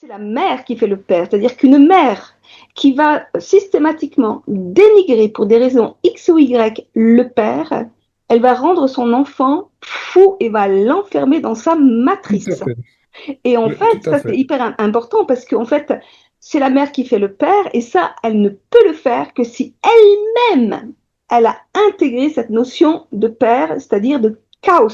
C'est la mère qui fait le père, c'est-à-dire qu'une mère qui va systématiquement dénigrer pour des raisons X ou Y le père, elle va rendre son enfant fou et va l'enfermer dans sa Tout à matrice. fait. Et en Oui, fait, tout à ça c'est fait. hyper important parce qu'en fait, c'est la mère qui fait le père et ça, elle ne peut le faire que si elle-même, elle a intégré cette notion de père, c'est-à-dire de chaos.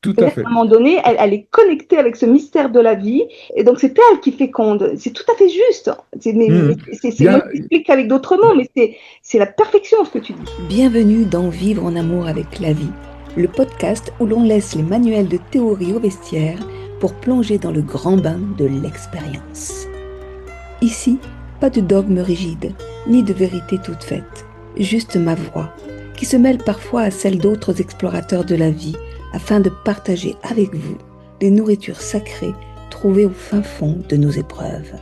Tout à C'est-à-dire qu'à fait. un moment donné, elle est connectée avec ce mystère de la vie, et donc c'est elle qui féconde. C'est tout à fait juste. Mhm. Il y Moi, a, je t'explique avec d'autres mots, mais c'est la perfection ce que tu dis. Bienvenue dans Vivre en amour avec la vie, le podcast où l'on laisse les manuels de théorie au vestiaire pour plonger dans le grand bain de l'expérience. Ici, pas de dogme rigide, ni de vérité toute faite, juste ma voix, qui se mêle parfois à celle d'autres explorateurs de la vie, afin de partager avec vous les nourritures sacrées trouvées au fin fond de nos épreuves.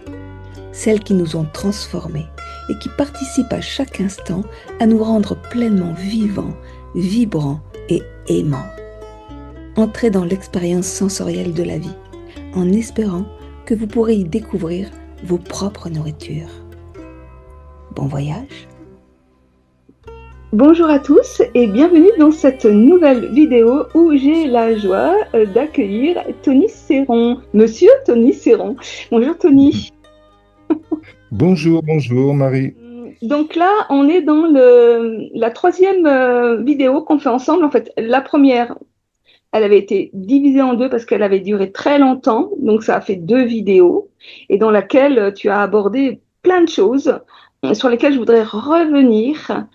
Celles qui nous ont transformés et qui participent à chaque instant à nous rendre pleinement vivants, vibrants et aimants. Entrez dans l'expérience sensorielle de la vie, en espérant que vous pourrez y découvrir vos propres nourritures. Bon voyage! Bonjour à tous et bienvenue dans cette nouvelle vidéo où j'ai la joie d'accueillir Tony Serron. Monsieur Tony Serron. Bonjour Tony. bonjour Marie. Donc là, on est dans la troisième vidéo qu'on fait ensemble. En fait, la première, elle avait été divisée en deux parce qu'elle avait duré très longtemps. Donc ça a fait deux vidéos et dans laquelle tu as abordé plein de choses sur lesquelles je voudrais revenir.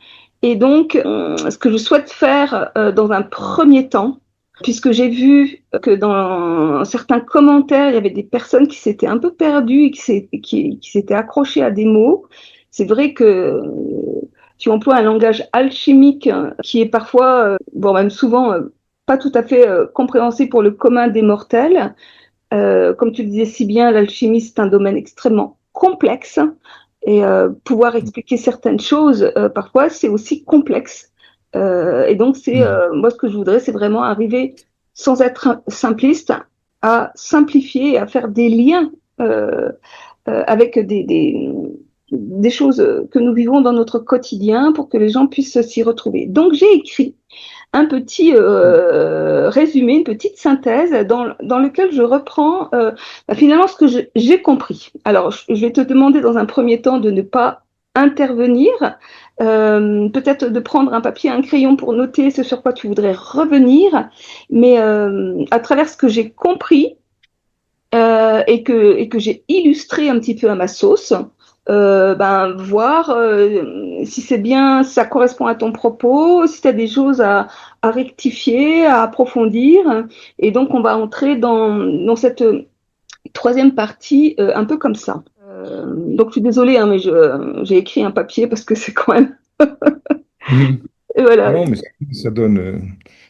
Et donc, ce que je souhaite faire dans un premier temps, puisque j'ai vu que dans certains commentaires, il y avait des personnes qui s'étaient un peu perdues et qui s'étaient accrochées à des mots. C'est vrai que tu emploies un langage alchimique qui est parfois, bon même souvent, pas tout à fait compréhensible pour le commun des mortels. Comme tu le disais si bien, l'alchimie, c'est un domaine extrêmement complexe et pouvoir expliquer certaines choses, parfois, c'est aussi complexe. Et donc, Mhm. moi, ce que je voudrais, c'est vraiment arriver, sans être simpliste, à simplifier et à faire des liens avec des choses que nous vivons dans notre quotidien pour que les gens puissent s'y retrouver. Donc, j'ai écrit un petit résumé, une petite synthèse dans lequel je reprends finalement ce que j'ai compris. Alors, je vais te demander dans un premier temps de ne pas intervenir, peut-être de prendre un papier, un crayon pour noter ce sur quoi tu voudrais revenir, mais à travers ce que j'ai compris et que j'ai illustré un petit peu à ma sauce, voir si c'est bien, si ça correspond à ton propos, si tu as des choses à rectifier, à approfondir. Et donc, on va entrer dans cette troisième partie un peu comme ça. Donc, je suis désolée, hein, mais j'ai écrit un papier parce que c'est quand même... Mhm. Voilà. Non, mais ça donne de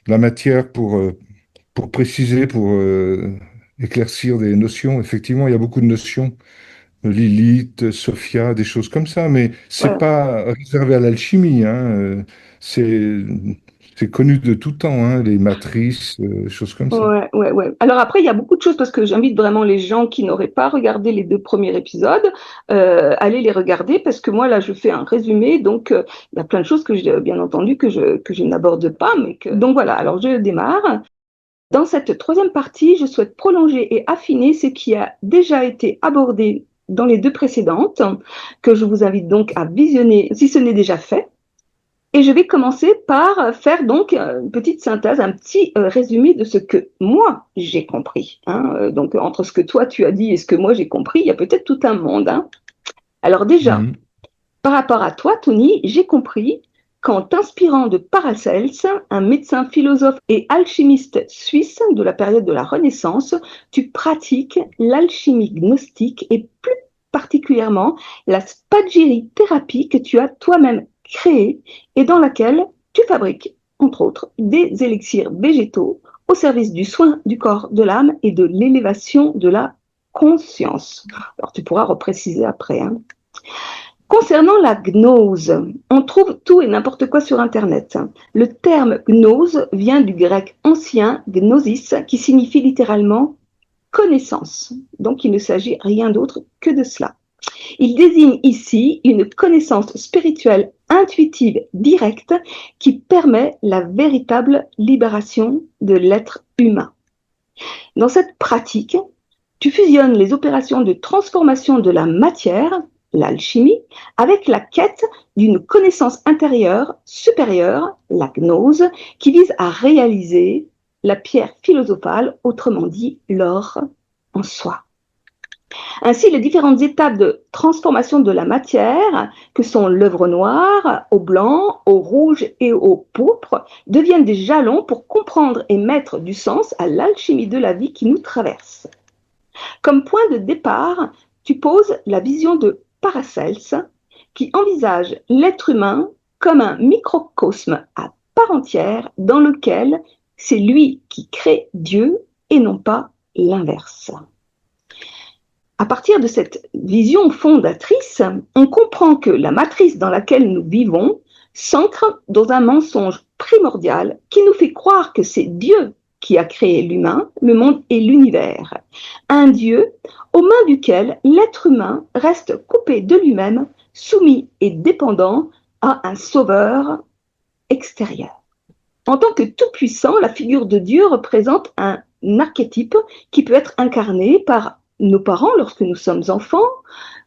la matière pour préciser, pour éclaircir des notions. Effectivement, il y a beaucoup de notions, Lilith, Sophia, des choses comme ça, mais c'est Voilà. pas réservé à l'alchimie, hein. C'est c'est connu de tout temps, hein, les matrices, choses comme ça. Ouais, ouais, ouais. Alors après, il y a beaucoup de choses parce que j'invite vraiment les gens qui n'auraient pas regardé les deux premiers épisodes, à aller les regarder parce que moi là, je fais un résumé, donc il y a plein de choses que bien entendu que je n'aborde pas, mais que donc voilà. Alors je démarre. Dans cette troisième partie, je souhaite prolonger et affiner ce qui a déjà été abordé dans les deux précédentes, que je vous invite donc à visionner si ce n'est déjà fait. Et je vais commencer par faire donc une petite synthèse, un petit résumé de ce que moi j'ai compris. Hein. Donc entre ce que toi tu as dit et ce que moi j'ai compris, il y a peut-être tout un monde. Hein. Alors déjà, Mhm. par rapport à toi, Tony, j'ai compris qu'en t'inspirant de Paracels, un médecin philosophe et alchimiste suisse de la période de la Renaissance, tu pratiques l'alchimie gnostique et plus particulièrement la spagyrie-thérapie que tu as toi-même créée et dans laquelle tu fabriques, entre autres, des élixirs végétaux au service du soin du corps, de l'âme et de l'élévation de la conscience. Alors tu pourras repréciser après. Hein. Concernant la gnose, on trouve tout et n'importe quoi sur Internet. Le terme gnose vient du grec ancien gnosis qui signifie littéralement connaissance. Donc, il ne s'agit rien d'autre que de cela. Il désigne ici une connaissance spirituelle intuitive directe qui permet la véritable libération de l'être humain. Dans cette pratique, tu fusionnes les opérations de transformation de la matière, l'alchimie, avec la quête d'une connaissance intérieure supérieure, la gnose, qui vise à réaliser la pierre philosophale, autrement dit l'or en soi. Ainsi, les différentes étapes de transformation de la matière, que sont l'œuvre noire, au blanc, au rouge et au pourpre, deviennent des jalons pour comprendre et mettre du sens à l'alchimie de la vie qui nous traverse. Comme point de départ, tu poses la vision de Paracels, qui envisage l'être humain comme un microcosme à part entière dans lequel c'est lui qui crée Dieu et non pas l'inverse. À partir de cette vision fondatrice, on comprend que la matrice dans laquelle nous vivons s'ancre dans un mensonge primordial qui nous fait croire que c'est Dieu qui a créé l'humain, le monde et l'univers. Un Dieu aux mains duquel l'être humain reste coupé de lui-même, soumis et dépendant à un sauveur extérieur. En tant que tout-puissant, la figure de Dieu représente un archétype qui peut être incarné par nos parents lorsque nous sommes enfants,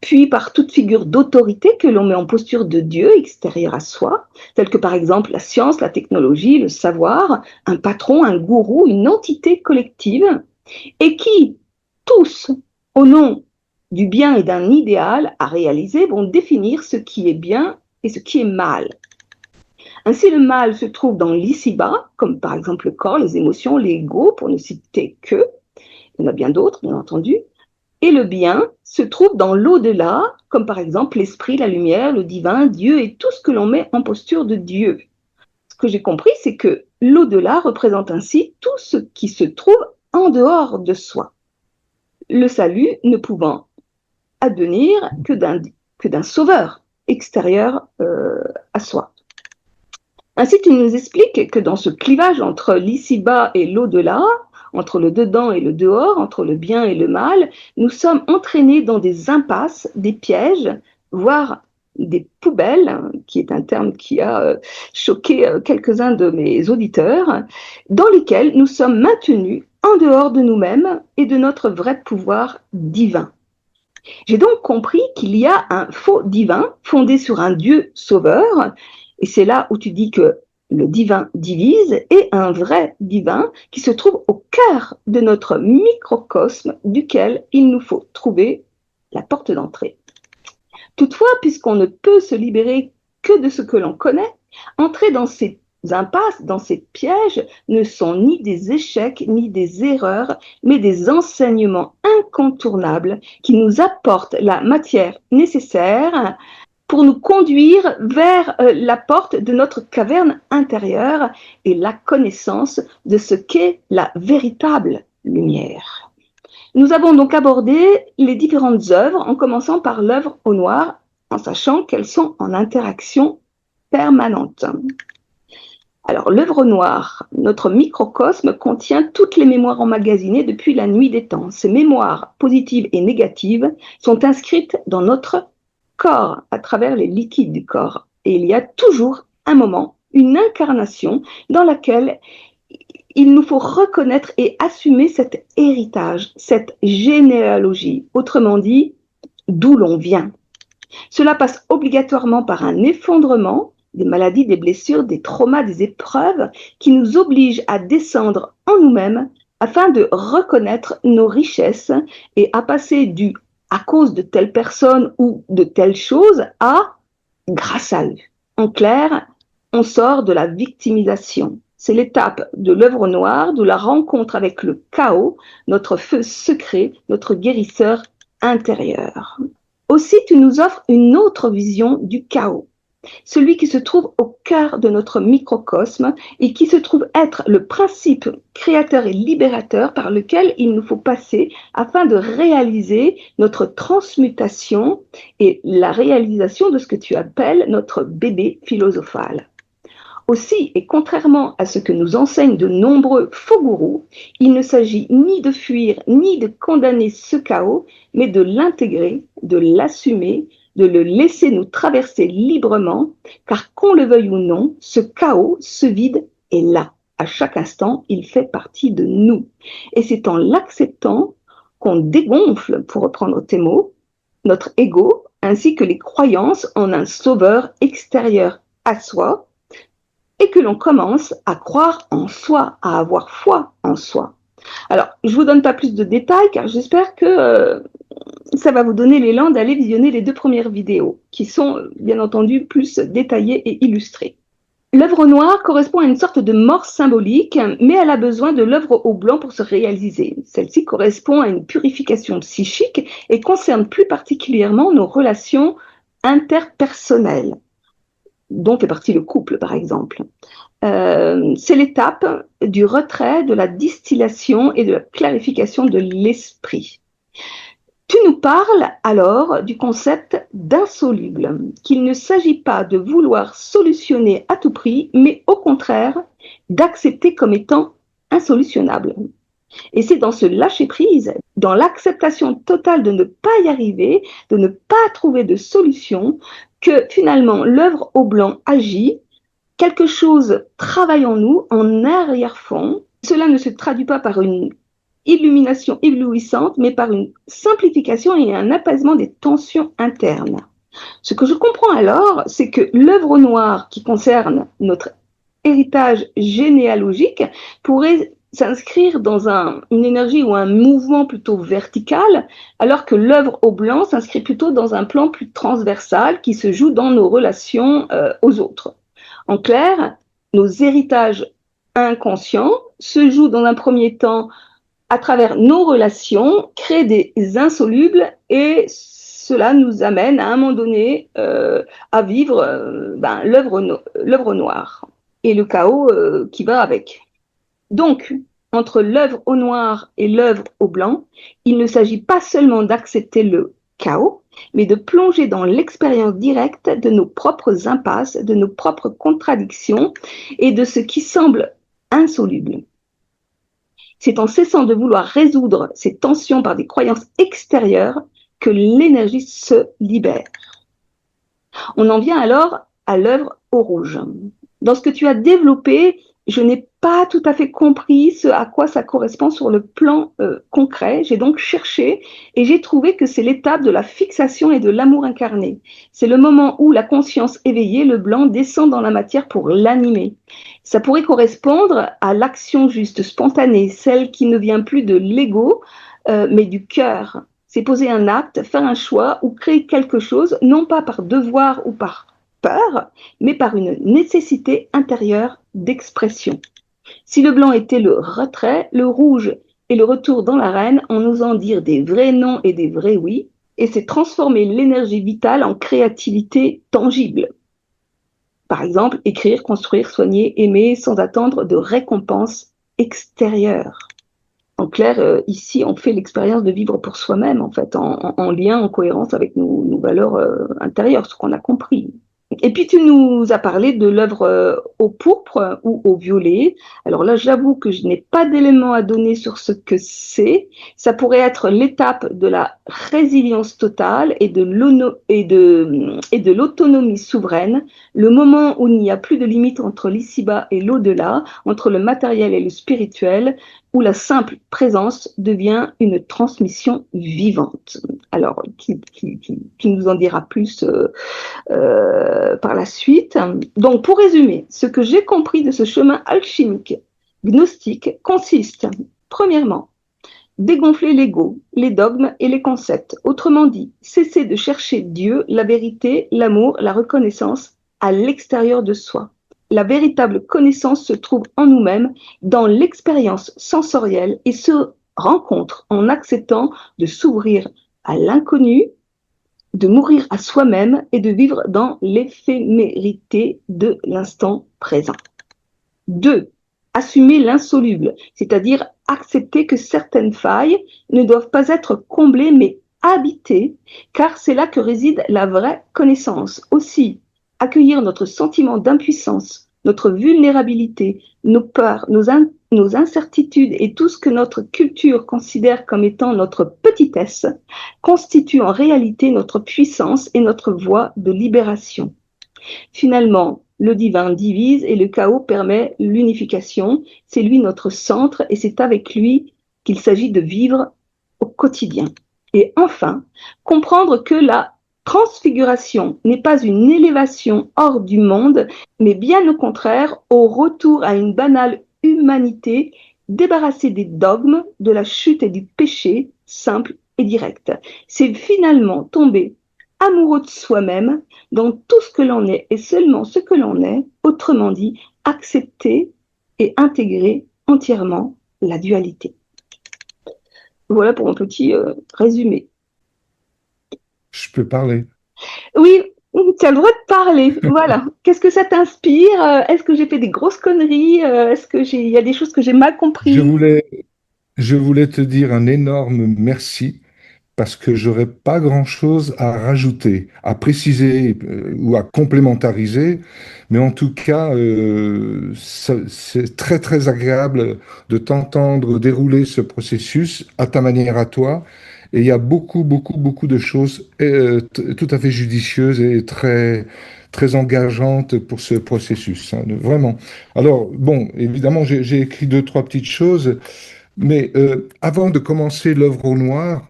puis par toute figure d'autorité que l'on met en posture de Dieu extérieure à soi, telle que par exemple la science, la technologie, le savoir, un patron, un gourou, une entité collective, et qui, tous, au nom du bien et d'un idéal à réaliser, vont définir ce qui est bien et ce qui est mal. Ainsi, le mal se trouve dans l'ici-bas, comme par exemple le corps, les émotions, l'ego, pour ne citer que. Il y en a bien d'autres, bien entendu. Et le bien se trouve dans l'au-delà, comme par exemple l'esprit, la lumière, le divin, Dieu et tout ce que l'on met en posture de Dieu. Ce que j'ai compris, c'est que l'au-delà représente ainsi tout ce qui se trouve en dehors de soi. Le salut ne pouvant advenir que d'un sauveur extérieur à soi. Ainsi, tu nous expliques que dans ce clivage entre l'ici-bas et l'au-delà, entre le dedans et le dehors, entre le bien et le mal, nous sommes entraînés dans des impasses, des pièges, voire des poubelles, qui est un terme qui a choqué quelques-uns de mes auditeurs, dans lesquelles nous sommes maintenus en dehors de nous-mêmes et de notre vrai pouvoir divin. J'ai donc compris qu'il y a un faux divin fondé sur un Dieu sauveur, et c'est là où tu dis que le divin divise, et un vrai divin qui se trouve au cœur de notre microcosme duquel il nous faut trouver la porte d'entrée. Toutefois, puisqu'on ne peut se libérer que de ce que l'on connaît, entrer dans ces impasses, dans ces pièges, ne sont ni des échecs ni des erreurs, mais des enseignements incontournables qui nous apportent la matière nécessaire pour nous conduire vers la porte de notre caverne intérieure et la connaissance de ce qu'est la véritable lumière. Nous avons donc abordé les différentes œuvres en commençant par l'œuvre au noir, en sachant qu'elles sont en interaction permanente. Alors, l'œuvre au noir, notre microcosme, contient toutes les mémoires emmagasinées depuis la nuit des temps. Ces mémoires positives et négatives sont inscrites dans notre corps, à travers les liquides du corps. Et il y a toujours un moment, une incarnation dans laquelle il nous faut reconnaître et assumer cet héritage, cette généalogie, autrement dit, d'où l'on vient. Cela passe obligatoirement par un effondrement, des maladies, des blessures, des traumas, des épreuves qui nous obligent à descendre en nous-mêmes afin de reconnaître nos richesses et à passer du à cause de telle personne ou de telle chose à grâce à eux. En clair, on sort de la victimisation. C'est l'étape de l'œuvre noire, de la rencontre avec le chaos, notre feu secret, notre guérisseur intérieur. Aussi, tu nous offres une autre vision du chaos, celui qui se trouve au cœur de notre microcosme et qui se trouve être le principe créateur et libérateur par lequel il nous faut passer afin de réaliser notre transmutation et la réalisation de ce que tu appelles notre bébé philosophal. Aussi, et contrairement à ce que nous enseignent de nombreux faux gourous, il ne s'agit ni de fuir ni de condamner ce chaos, mais de l'intégrer, de l'assumer, de le laisser nous traverser librement, car qu'on le veuille ou non, ce chaos, ce vide est là. À chaque instant, il fait partie de nous. Et c'est en l'acceptant qu'on dégonfle, pour reprendre tes mots, notre ego, ainsi que les croyances en un sauveur extérieur à soi, et que l'on commence à croire en soi, à avoir foi en soi. Alors, je ne vous donne pas plus de détails, car j'espère que ça va vous donner l'élan d'aller visionner les 2 premières vidéos, qui sont bien entendu plus détaillées et illustrées. L'œuvre noire correspond à une sorte de mort symbolique, mais elle a besoin de l'œuvre au blanc pour se réaliser. Celle-ci correspond à une purification psychique et concerne plus particulièrement nos relations interpersonnelles, dont fait partie le couple, par exemple. C'est l'étape du retrait, de la distillation et de la clarification de l'esprit. Tu nous parles alors du concept d'insoluble, qu'il ne s'agit pas de vouloir solutionner à tout prix, mais au contraire d'accepter comme étant insolutionnable. Et c'est dans ce lâcher-prise, dans l'acceptation totale de ne pas y arriver, de ne pas trouver de solution, que finalement l'œuvre au blanc agit, quelque chose travaille en nous, en arrière-fond. Cela ne se traduit pas par une illumination éblouissante, mais par une simplification et un apaisement des tensions internes. Ce que je comprends alors, c'est que l'œuvre noire qui concerne notre héritage généalogique pourrait s'inscrire dans une énergie ou un mouvement plutôt vertical, alors que l'œuvre au blanc s'inscrit plutôt dans un plan plus transversal qui se joue dans nos relations aux autres. En clair, nos héritages inconscients se jouent dans un premier temps à travers nos relations, créent des insolubles et cela nous amène à un moment donné à vivre l'œuvre noire et le chaos qui va avec. Donc, entre l'œuvre au noir et l'œuvre au blanc, il ne s'agit pas seulement d'accepter le chaos, mais de plonger dans l'expérience directe de nos propres impasses, de nos propres contradictions et de ce qui semble insoluble. C'est en cessant de vouloir résoudre ces tensions par des croyances extérieures que l'énergie se libère. On en vient alors à l'œuvre au rouge. Dans ce que tu as développé, je n'ai pas tout à fait compris ce à quoi ça correspond sur le plan concret. J'ai donc cherché et j'ai trouvé que c'est l'étape de la fixation et de l'amour incarné. C'est le moment où la conscience éveillée, le blanc, descend dans la matière pour l'animer. Ça pourrait correspondre à l'action juste, spontanée, celle qui ne vient plus de l'ego, mais du cœur. C'est poser un acte, faire un choix ou créer quelque chose, non pas par devoir ou par peur, mais par une nécessité intérieure d'expression. Si le blanc était le retrait, le rouge est le retour dans l'arène en osant dire des vrais non et des vrais oui, et c'est transformer l'énergie vitale en créativité tangible. Par exemple, écrire, construire, soigner, aimer sans attendre de récompense extérieure. En clair, ici, on fait l'expérience de vivre pour soi-même, en fait, en lien, en cohérence avec nos valeurs intérieures, ce qu'on a compris. Et puis, tu nous as parlé de l'œuvre au pourpre ou au violet. Alors là, j'avoue que je n'ai pas d'éléments à donner sur ce que c'est. Ça pourrait être l'étape de la résilience totale et de l'autonomie souveraine, le moment où il n'y a plus de limite entre l'ici-bas et l'au-delà, entre le matériel et le spirituel, où la simple présence devient une transmission vivante. Alors, qui nous en dira plus par la suite. Donc, pour résumer, ce que j'ai compris de ce chemin alchimique, gnostique, consiste, premièrement, dégonfler l'ego, les dogmes et les concepts. Autrement dit, cesser de chercher Dieu, la vérité, l'amour, la reconnaissance à l'extérieur de soi. La véritable connaissance se trouve en nous-mêmes, dans l'expérience sensorielle et se rencontre en acceptant de s'ouvrir à l'inconnu, de mourir à soi-même et de vivre dans l'éphémérité de l'instant présent. 2. Assumer l'insoluble, c'est-à-dire accepter que certaines failles ne doivent pas être comblées mais habitées, car c'est là que réside la vraie connaissance. Aussi, accueillir notre sentiment d'impuissance notre vulnérabilité, nos peurs, nos incertitudes et tout ce que notre culture considère comme étant notre petitesse constitue en réalité notre puissance et notre voie de libération. Finalement, le divin divise et le chaos permet l'unification. C'est lui notre centre et c'est avec lui qu'il s'agit de vivre au quotidien. Et enfin, comprendre que la transfiguration n'est pas une élévation hors du monde, mais bien au contraire, au retour à une banale humanité débarrassée des dogmes, de la chute et du péché, simple et direct. C'est finalement tomber amoureux de soi-même dans tout ce que l'on est et seulement ce que l'on est, autrement dit, accepter et intégrer entièrement la dualité. Voilà pour mon petit résumé. Je peux parler. Oui, tu as le droit de parler. Voilà. Qu'est-ce que ça t'inspire? Est-ce que j'ai fait des grosses conneries? Est-ce qu'il y a des choses que j'ai mal comprises? Je voulais te dire un énorme merci parce que j'aurais pas grand-chose à rajouter, à préciser ou à complémentariser, mais en tout cas, c'est très très agréable de t'entendre dérouler ce processus à ta manière à toi. Et il y a beaucoup de choses tout à fait judicieuses et très très engageantes pour ce processus, hein, vraiment. Alors, bon, évidemment, j'ai écrit deux, trois petites choses, mais avant de commencer l'œuvre au noir,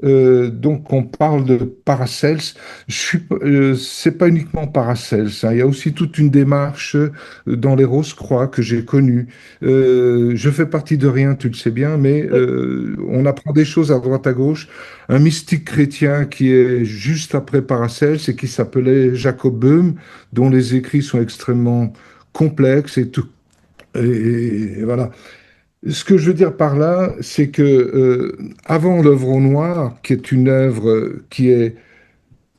donc, on parle de Paracels. C'est pas uniquement Paracels, hein. Il y a aussi toute une démarche dans les Rose-Croix que j'ai connue. Je fais partie de rien, tu le sais bien, mais on apprend des choses à droite à gauche. Un mystique chrétien qui est juste après Paracels et qui s'appelait Jacob Böhm, dont les écrits sont extrêmement complexes et tout. Et voilà. Ce que je veux dire par là, c'est que avant l'œuvre au noir, qui est une œuvre qui est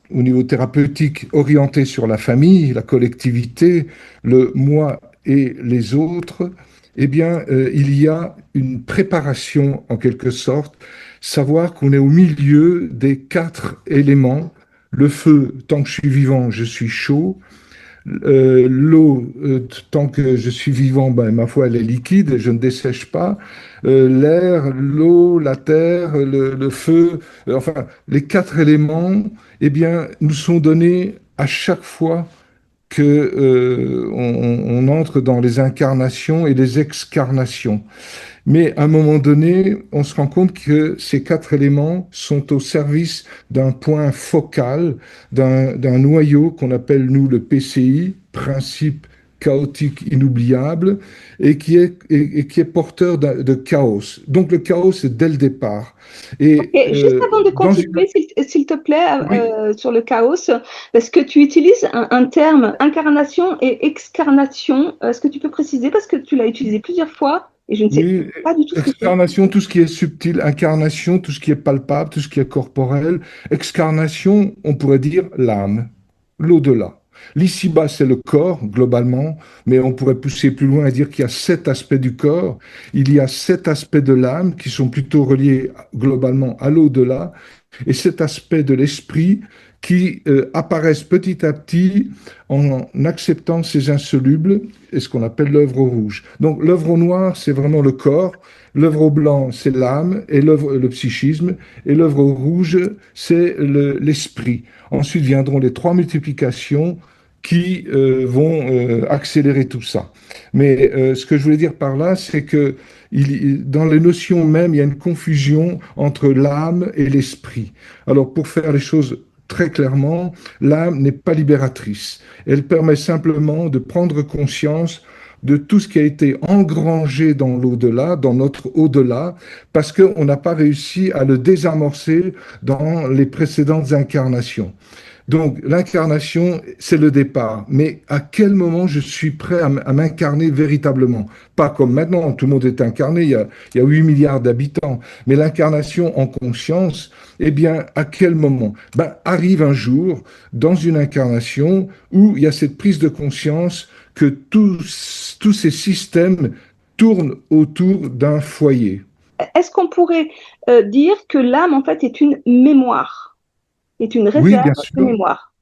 au niveau thérapeutique orientée sur la famille, la collectivité, le moi et les autres, eh bien, il y a une préparation en quelque sorte, savoir qu'on est au milieu des quatre éléments. Le feu, tant que je suis vivant, je suis chaud. L'eau, tant que je suis vivant, ben, ma foi, elle est liquide, je ne dessèche pas. L'air, l'eau, la terre, le feu, enfin, les quatre éléments, eh bien, nous sont donnés à chaque fois que on entre dans les incarnations et les excarnations. Mais à un moment donné, on se rend compte que ces quatre éléments sont au service d'un point focal, d'un noyau qu'on appelle, nous, le PCI, principe chaotique inoubliable, et qui est porteur de chaos. Donc le chaos, c'est dès le départ. Et Et juste avant de dans une... continuer, s'il te plaît, Oui, sur le chaos, parce que tu utilises un terme incarnation et excarnation. Est-ce que tu peux préciser? Parce que tu l'as utilisé plusieurs fois et je ne sais oui, pas du tout ce que c'est. excarnation, tout ce qui est subtil, incarnation, tout ce qui est palpable, tout ce qui est corporel. Excarnation, on pourrait dire l'âme, l'au-delà. L'ici-bas, c'est le corps, globalement, mais on pourrait pousser plus loin et dire qu'il y a sept aspects du corps. Il y a sept aspects de l'âme qui sont plutôt reliés globalement à l'au-delà, et cet aspect de l'esprit qui apparaissent petit à petit en acceptant ces insolubles et ce qu'on appelle l'œuvre au rouge. Donc l'œuvre au noir, c'est vraiment le corps, l'œuvre au blanc, c'est l'âme et le psychisme, et l'œuvre au rouge, c'est l'esprit. Ensuite viendront les trois multiplications qui vont accélérer tout ça. Mais ce que je voulais dire par là, c'est que dans les notions même, il y a une confusion entre l'âme et l'esprit. Alors, pour faire les choses très clairement, l'âme n'est pas libératrice. Elle permet simplement de prendre conscience de tout ce qui a été engrangé dans l'au-delà, dans notre au-delà, parce qu'on n'a pas réussi à le désamorcer dans les précédentes incarnations. Donc, l'incarnation, c'est le départ. Mais à quel moment je suis prêt à m'incarner véritablement? Pas comme maintenant, tout le monde est incarné, il y a 8 milliards d'habitants. Mais l'incarnation en conscience, eh bien, à quel moment? Ben, arrive un jour, dans une incarnation, où il y a cette prise de conscience que tous ces systèmes tournent autour d'un foyer. Est-ce qu'on pourrait dire que l'âme, en fait, est une mémoire, est une Oui, réserve bien de sûr. mémoire?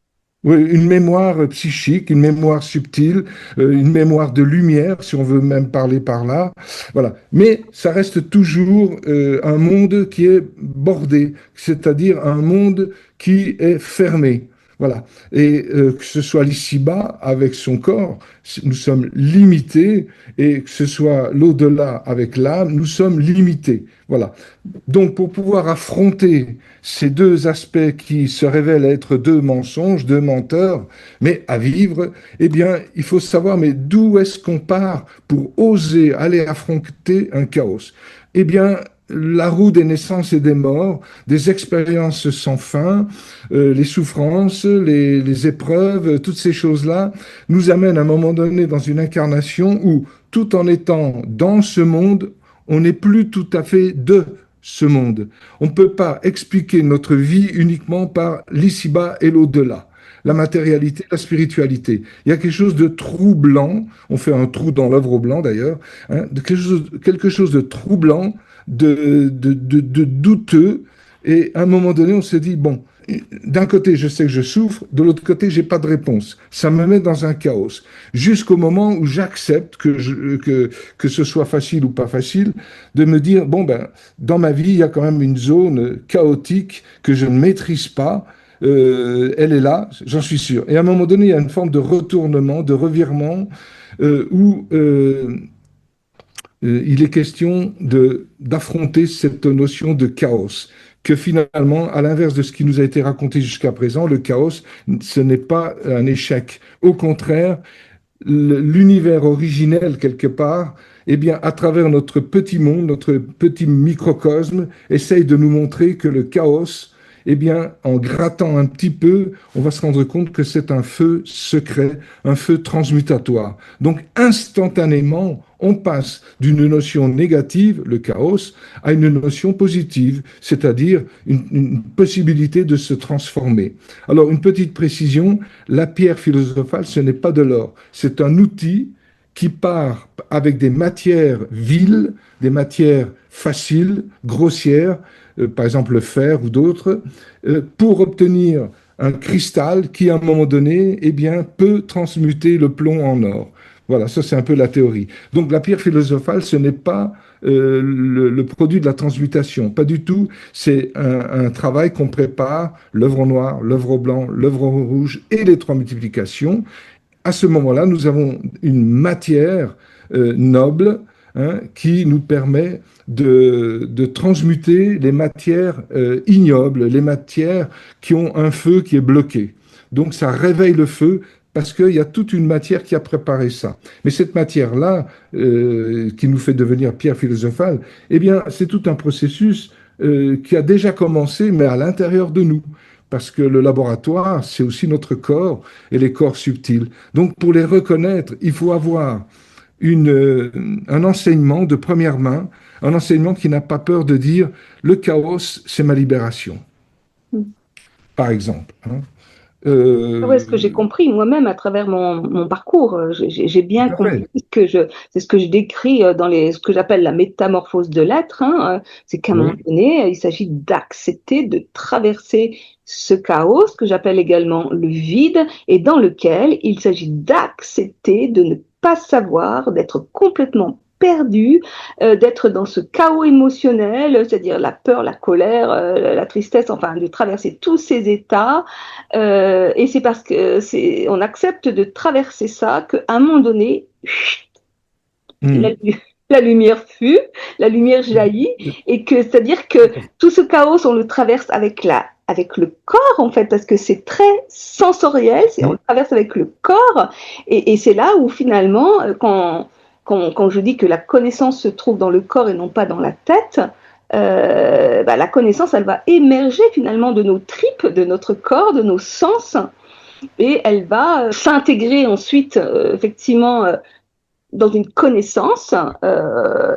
Oui, une mémoire psychique, une mémoire subtile, une mémoire de lumière, si on veut même parler par là. Voilà. Mais ça reste toujours un monde qui est bordé, c'est-à-dire un monde qui est fermé. Voilà. Et que ce soit l'ici-bas avec son corps, nous sommes limités, et que ce soit l'au-delà avec l'âme, nous sommes limités. Voilà. Donc, pour pouvoir affronter ces deux aspects qui se révèlent être deux mensonges, deux menteurs, mais à vivre, eh bien, il faut savoir, mais d'où est-ce qu'on part pour oser aller affronter un chaos? Eh bien, la roue des naissances et des morts, des expériences sans fin, les souffrances, les épreuves, toutes ces choses-là nous amènent à un moment donné dans une incarnation où, tout en étant dans ce monde, on n'est plus tout à fait de ce monde. On ne peut pas expliquer notre vie uniquement par l'ici-bas et l'au-delà. La matérialité, la spiritualité. Il y a quelque chose de troublant, on fait un trou dans l'œuvre au blanc d'ailleurs, hein, de quelque chose de troublant, de douteux, et à un moment donné, on se dit, bon, d'un côté, je sais que je souffre, de l'autre côté, j'ai pas de réponse. Ça me met dans un chaos. Jusqu'au moment où j'accepte que ce soit facile ou pas facile, de me dire, bon, ben, dans ma vie, il y a quand même une zone chaotique que je ne maîtrise pas. Elle est là, j'en suis sûr. Et à un moment donné, il y a une forme de retournement, de revirement, où il est question d'affronter cette notion de chaos, que finalement, à l'inverse de ce qui nous a été raconté jusqu'à présent, le chaos, ce n'est pas un échec. Au contraire, l'univers originel, quelque part, eh bien, à travers notre petit monde, notre petit microcosme, essaye de nous montrer que le chaos, eh bien, en grattant un petit peu, on va se rendre compte que c'est un feu secret, un feu transmutatoire. Donc, instantanément, on passe d'une notion négative, le chaos, à une notion positive, c'est-à-dire une possibilité de se transformer. Alors, une petite précision, la pierre philosophale, ce n'est pas de l'or, c'est un outil qui part avec des matières viles, des matières faciles, grossières, par exemple le fer ou d'autres, pour obtenir un cristal qui, à un moment donné, eh bien, peut transmuter le plomb en or. Voilà, ça c'est un peu la théorie. Donc la pierre philosophale, ce n'est pas le produit de la transmutation, pas du tout. C'est un travail qu'on prépare, l'œuvre en noir, l'œuvre au blanc, l'œuvre en rouge et les trois multiplications. À ce moment-là, nous avons une matière noble, hein, qui nous permet de transmuter les matières ignobles, les matières qui ont un feu qui est bloqué. Donc ça réveille le feu parce qu'il y a toute une matière qui a préparé ça. Mais cette matière-là, qui nous fait devenir pierre philosophale, eh bien, c'est tout un processus qui a déjà commencé, mais à l'intérieur de nous. Parce que le laboratoire, c'est aussi notre corps et les corps subtils. Donc, pour les reconnaître, il faut avoir un enseignement de première main, un enseignement qui n'a pas peur de dire le chaos, c'est ma libération, par exemple. Hein. Ouais, ce que j'ai compris moi-même à travers mon parcours, j'ai bien Tout à compris fait. c'est ce que je décris dans ce que j'appelle la métamorphose de l'être, hein, c'est qu'à un moment Oui, donné, il s'agit d'accepter de traverser ce chaos, que j'appelle également le vide, et dans lequel il s'agit d'accepter de ne pas savoir, d'être complètement perdu, d'être dans ce chaos émotionnel, c'est-à-dire la peur, la colère, la tristesse, enfin de traverser tous ces états. Et c'est parce que on accepte de traverser ça qu'à un moment donné, la, hmm. la lumière fut, la lumière jaillit, et que c'est-à-dire que tout ce chaos, on le traverse avec le corps en fait, parce que c'est très sensoriel, on le traverse avec le corps, et c'est là où finalement, quand je dis que la connaissance se trouve dans le corps et non pas dans la tête, la connaissance, elle va émerger finalement de nos tripes, de notre corps, de nos sens, et elle va s'intégrer ensuite, effectivement, dans une connaissance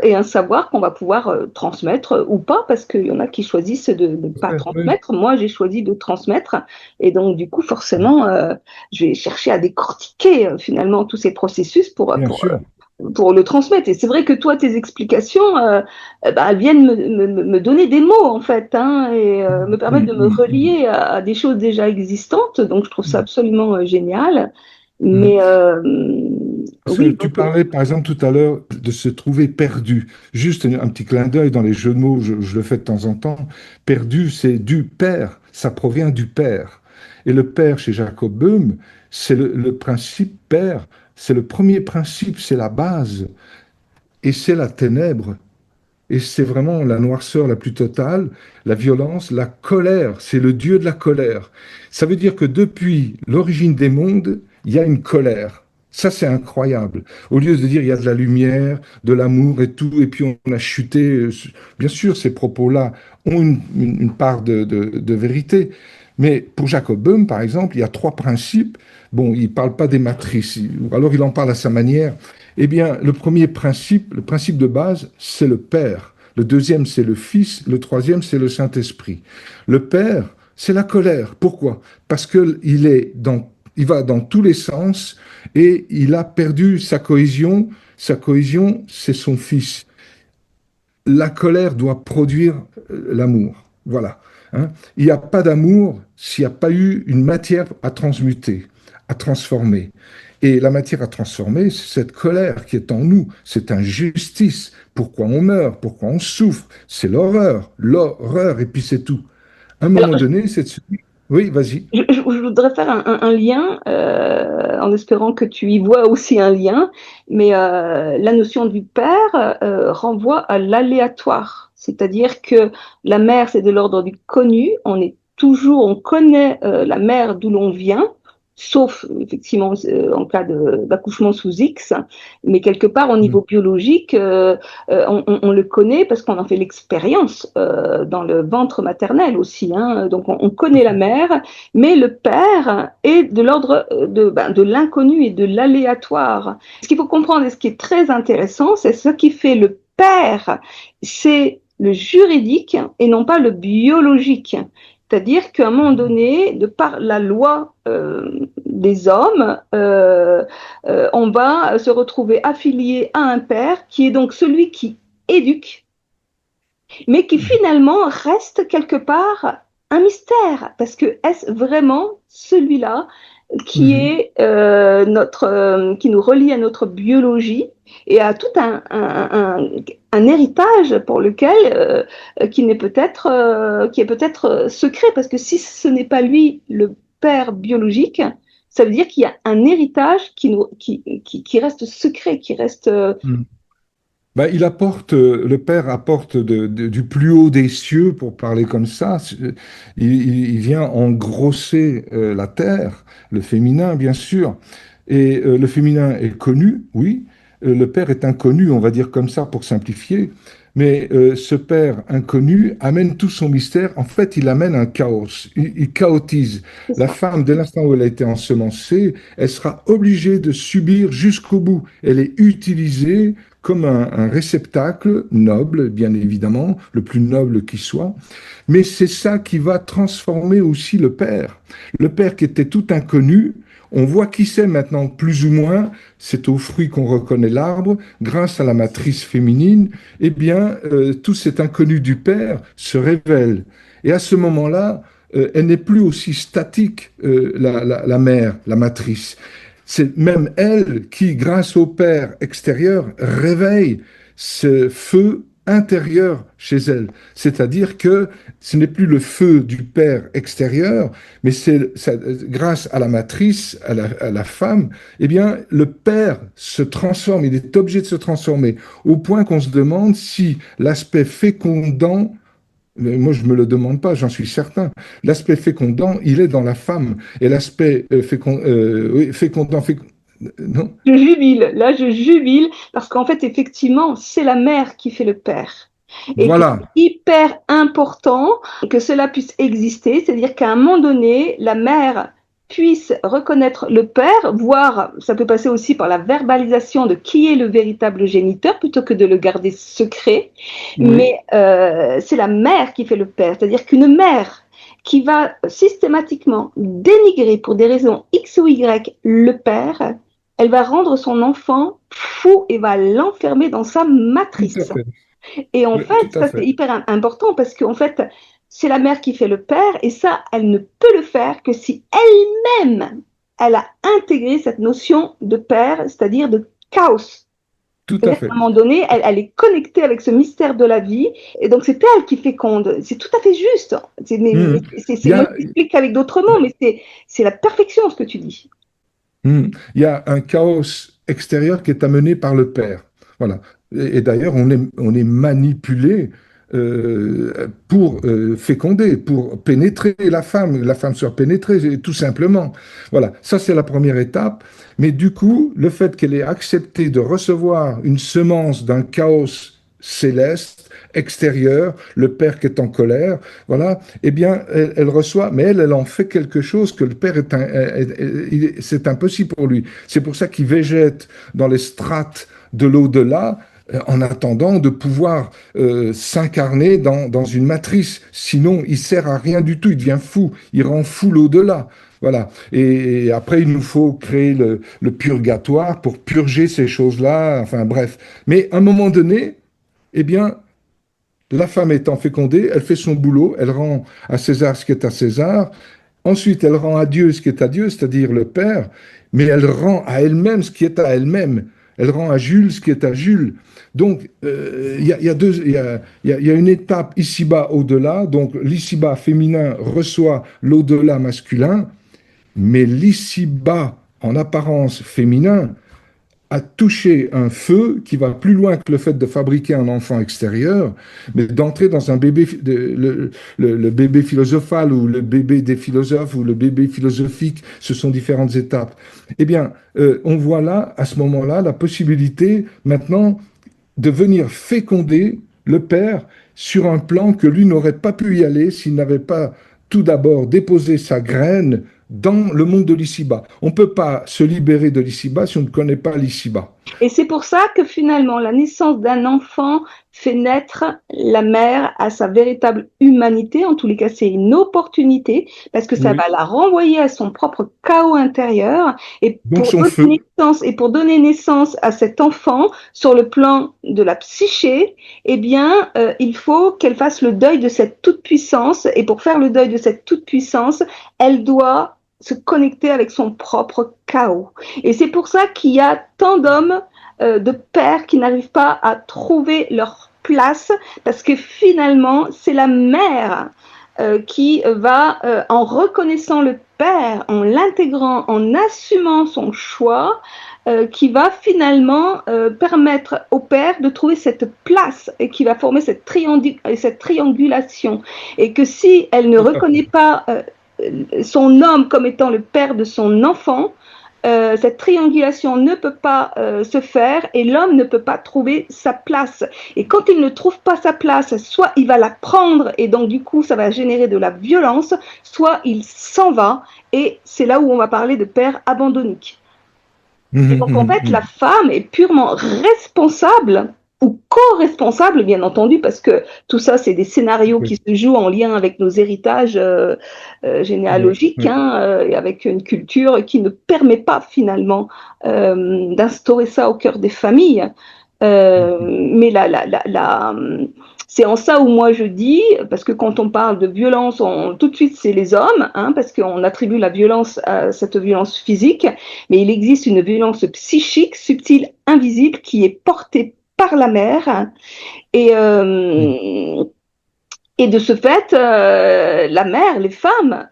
et un savoir qu'on va pouvoir transmettre ou pas, parce qu'il y en a qui choisissent de ne pas Oui, transmettre. Moi, j'ai choisi de transmettre, et donc du coup, forcément, je vais chercher à décortiquer finalement tous ces processus bien sûr. pour le transmettre. Et c'est vrai que toi, tes explications, elles viennent me donner des mots, en fait, hein, et me permettre de me relier à des choses déjà existantes. Donc, je trouve ça absolument génial. Mhm. Mais Parce que oui, tu donc, parlais, par exemple, tout à l'heure de se trouver perdu. Juste un petit clin d'œil dans les jeux de mots, je le fais de temps en temps. Perdu, c'est du père, ça provient du père. Et le père, chez Jacob Böhm, c'est le principe père, c'est le premier principe, c'est la base, et c'est la ténèbre. Et c'est vraiment la noirceur la plus totale, la violence, la colère. C'est le Dieu de la colère. Ça veut dire que depuis l'origine des mondes, il y a une colère. Ça, c'est incroyable. Au lieu de dire il y a de la lumière, de l'amour et tout, et puis on a chuté. Bien sûr, ces propos-là ont une part de vérité. Mais pour Jacob Böhm, par exemple, il y a trois principes. Bon, il ne parle pas des matrices, ou alors il en parle à sa manière. Eh bien, le premier principe, le principe de base, c'est le Père. Le deuxième, c'est le Fils. Le troisième, c'est le Saint-Esprit. Le Père, c'est la colère. Pourquoi? Parce il va dans tous les sens et il a perdu sa cohésion. Sa cohésion, c'est son Fils. La colère doit produire l'amour. Voilà. Hein. Il n'y a pas d'amour s'il n'y a pas eu une matière à transmuter, à transformer. Et la matière à transformer, c'est cette colère qui est en nous, cette injustice. Pourquoi on meurt, pourquoi on souffre, c'est l'horreur, et puis c'est tout. À un alors, moment donné, c'est de se dire, oui, vas-y. je voudrais faire un lien, en espérant que tu y vois aussi un lien, mais la notion du père renvoie à l'aléatoire, c'est-à-dire que la mère, c'est de l'ordre du connu, on connaît la mère d'où l'on vient, sauf effectivement en cas d'accouchement sous X, mais quelque part au niveau biologique, on le connaît parce qu'on en fait l'expérience dans le ventre maternel aussi, hein. Donc on connaît la mère, mais le père est de l'ordre de l'inconnu et de l'aléatoire. Ce qu'il faut comprendre et ce qui est très intéressant, c'est ce qui fait le père, c'est le juridique et non pas le biologique. C'est-à-dire qu'à un moment donné, de par la loi des hommes, on va se retrouver affilié à un père qui est donc celui qui éduque, mais qui finalement reste quelque part un mystère, parce que est-ce vraiment celui-là qui est qui nous relie à notre biologie et à tout un héritage pour lequel qui est peut-être secret, parce que si ce n'est pas lui le père biologique, ça veut dire qu'il y a un héritage qui reste secret, qui reste Ben, le Père apporte du plus haut des cieux, pour parler comme ça. Il vient engrosser la terre, le féminin, bien sûr. Et le féminin est connu, oui. Le Père est inconnu, on va dire comme ça pour simplifier. Mais ce Père inconnu amène tout son mystère. En fait, il amène un chaos. Il chaotise. La femme, dès l'instant où elle a été ensemencée, elle sera obligée de subir jusqu'au bout. Elle est utilisée comme un réceptacle noble, bien évidemment, le plus noble qui soit, mais c'est ça qui va transformer aussi le Père. Le Père qui était tout inconnu, on voit qui c'est maintenant, plus ou moins, c'est au fruit qu'on reconnaît l'arbre, grâce à la matrice féminine, eh bien, tout cet inconnu du Père se révèle. Et à ce moment-là, elle n'est plus aussi statique, la mère, la matrice. C'est même elle qui, grâce au Père extérieur, réveille ce feu intérieur chez elle. C'est-à-dire que ce n'est plus le feu du Père extérieur, mais grâce à la matrice, à la femme, eh bien, le Père se transforme, il est obligé de se transformer, au point qu'on se demande si l'aspect fécondant, moi, je ne me le demande pas, j'en suis certain. L'aspect fécondant, il est dans la femme. Et l'aspect oui, fécondant, non? je jubile, là je jubile, parce qu'en fait, effectivement, c'est la mère qui fait le père. Et que c'est Voilà. hyper important que cela puisse exister, c'est-à-dire qu'à un moment donné, la mère puisse reconnaître le père, voire ça peut passer aussi par la verbalisation de qui est le véritable géniteur, plutôt que de le garder secret. Oui. Mais c'est la mère qui fait le père, c'est-à-dire qu'une mère qui va systématiquement dénigrer pour des raisons X ou Y le père, elle va rendre son enfant fou et va l'enfermer dans sa Tout à matrice. fait. Et en Oui, fait, tout à ça c'est fait. hyper important parce qu'en fait, c'est la mère qui fait le père et ça, elle ne peut le faire que si elle-même, elle a intégré cette notion de père, c'est-à-dire de chaos. Tout à C'est-à-dire qu'à fait. un moment donné, elle est connectée avec ce mystère de la vie et donc c'est elle qui féconde. C'est tout à fait juste. Hmm. Il y Moi, a, je l'explique avec d'autres mots, mais c'est la perfection ce que tu dis. il y a un chaos extérieur qui est amené par le père. Voilà. Et d'ailleurs, on est manipulé pour féconder, pour pénétrer la femme soit pénétrée, tout simplement. Voilà, ça c'est la première étape. Mais du coup, le fait qu'elle ait accepté de recevoir une semence d'un chaos céleste, extérieur, le père qui est en colère, voilà, eh bien, elle reçoit, mais elle en fait quelque chose que le père c'est impossible pour lui. C'est pour ça qu'il végète dans les strates de l'au-delà, en attendant de pouvoir s'incarner dans une matrice. Sinon, il sert à rien du tout, il devient fou, il rend fou l'au-delà. Voilà. Et après, il nous faut créer le purgatoire pour purger ces choses-là. Enfin, bref. Mais à un moment donné, eh bien, la femme étant fécondée, elle fait son boulot, elle rend à César ce qui est à César. Ensuite, elle rend à Dieu ce qui est à Dieu, c'est-à-dire le Père, mais elle rend à elle-même ce qui est à elle-même. Elle rend à Jules ce qui est à Jules. Donc, il y a une étape ici-bas, au-delà. Donc, l'ici-bas féminin reçoit l'au-delà masculin, mais l'ici-bas, en apparence féminin, a touché un feu qui va plus loin que le fait de fabriquer un enfant extérieur, mais d'entrer dans un bébé, le bébé philosophal ou le bébé des philosophes ou le bébé philosophique, ce sont différentes étapes. Eh bien, on voit là, à ce moment-là, la possibilité maintenant de venir féconder le Père sur un plan que lui n'aurait pas pu y aller s'il n'avait pas tout d'abord déposé sa graine dans le monde de l'ici-bas. On ne peut pas se libérer de l'ici-bas si on ne connaît pas l'ici-bas. Et c'est pour ça que finalement, la naissance d'un enfant fait naître la mère à sa véritable humanité. En tous les cas, c'est une opportunité parce que ça Oui. va la renvoyer à son propre chaos intérieur. Et Donc son feu. pour donner naissance à cet enfant sur le plan de la psyché, eh bien, il faut qu'elle fasse le deuil de cette toute-puissance. Et pour faire le deuil de cette toute-puissance, elle doit se connecter avec son propre chaos. Et c'est pour ça qu'il y a tant d'hommes, de pères qui n'arrivent pas à trouver leur place, parce que finalement, c'est la mère qui va, en reconnaissant le père, en l'intégrant, en assumant son choix, qui va finalement permettre au père de trouver cette place et qui va former cette triangulation. Et que si elle ne Tout à reconnaît fait. pas son homme comme étant le père de son enfant, cette triangulation ne peut pas se faire et l'homme ne peut pas trouver sa place. Et quand il ne trouve pas sa place, soit il va la prendre et donc du coup ça va générer de la violence, soit il s'en va et c'est là où on va parler de père abandonnique. Et donc, en fait, la Mhm. femme est purement responsable ou co-responsable, bien entendu, parce que tout ça, c'est des scénarios Oui, qui se jouent en lien avec nos héritages oui, généalogiques, oui. hein, et avec une culture qui ne permet pas finalement d'instaurer ça au cœur des familles. Mais c'est en ça où moi je dis, parce que quand on parle de violence, tout de suite c'est les hommes, hein, parce qu'on attribue la violence à cette violence physique, mais il existe une violence psychique, subtile, invisible, qui est portée par la mère. Et, Oui. et de ce fait, la mère, les femmes,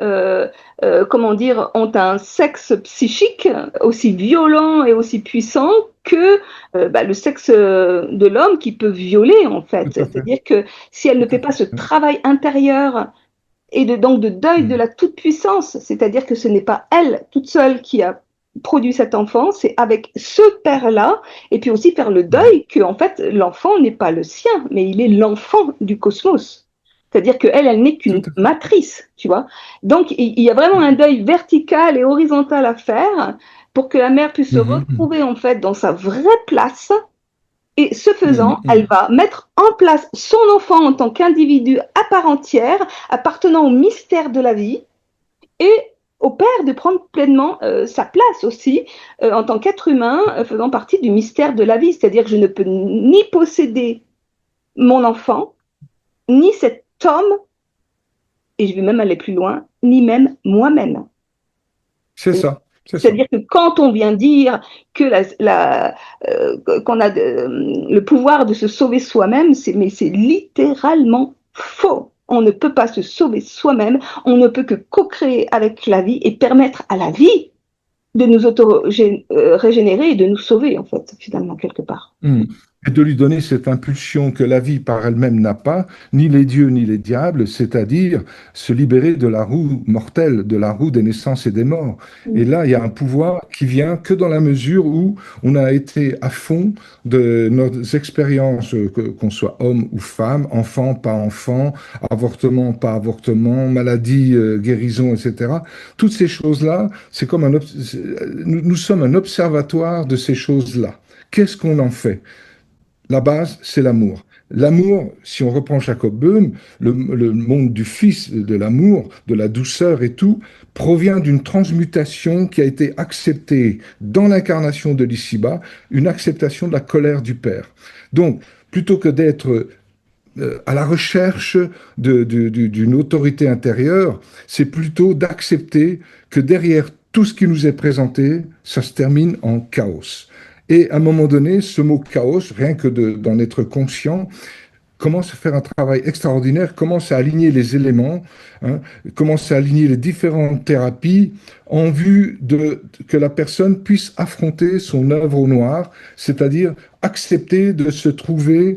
comment dire, ont un sexe psychique aussi violent et aussi puissant que le sexe de l'homme qui peut violer en fait. Tout à fait. C'est-à-dire que si elle ne Tout fait à pas ce fait. travail intérieur et donc de deuil de Mhm. la toute-puissance, c'est-à-dire que ce n'est pas elle toute seule qui a produit cet enfant, c'est avec ce père-là, et puis aussi faire le Mhm. deuil que en fait l'enfant n'est pas le sien, mais il est l'enfant du cosmos. C'est-à-dire qu'elle, elle n'est Tout qu'une à fait. matrice, tu vois. Donc, il y a vraiment un deuil vertical et horizontal à faire pour que la mère puisse se Mhm. retrouver, en fait, dans sa vraie place. Et ce faisant, Mhm. elle Mhm. va mettre en place son enfant en tant qu'individu à part entière, appartenant au mystère de la vie, et au Père de prendre pleinement sa place aussi en tant qu'être humain faisant partie du mystère de la vie. C'est-à-dire que je ne peux ni posséder mon enfant, ni cet homme, et je vais même aller plus loin, ni même moi-même. C'est ça, c'est ça. C'est-à-dire que quand on vient dire que qu'on a le pouvoir de se sauver soi-même, mais c'est littéralement faux. On ne peut pas se sauver soi-même, on ne peut que co-créer avec la vie et permettre à la vie de nous auto-régénérer et de nous sauver, en fait, finalement, quelque part. Hmm. Et de lui donner cette impulsion que la vie par elle-même n'a pas, ni les dieux ni les diables, c'est-à-dire se libérer de la roue mortelle, de la roue des naissances et des morts. Et là, il y a un pouvoir qui vient que dans la mesure où on a été à fond de nos expériences, qu'on soit homme ou femme, enfant, pas enfant, avortement, pas avortement, maladie, guérison, etc. Toutes ces choses-là, c'est comme nous sommes un observatoire de ces choses-là. Qu'est-ce qu'on en fait? La base, c'est l'amour. L'amour, si on reprend Jacob Böhm, le monde du Fils, de l'amour, de la douceur et tout, provient d'une transmutation qui a été acceptée dans l'incarnation de l'ici-bas, une acceptation de la colère du Père. Donc, plutôt que d'être à la recherche d'une autorité intérieure, c'est plutôt d'accepter que derrière tout ce qui nous est présenté, ça se termine en chaos. Et à un moment donné, ce mot chaos, rien que d'en être conscient, commence à faire un travail extraordinaire, commence à aligner les éléments, hein, commence à aligner les différentes thérapies en vue que la personne puisse affronter son œuvre au noir, c'est-à-dire accepter de se trouver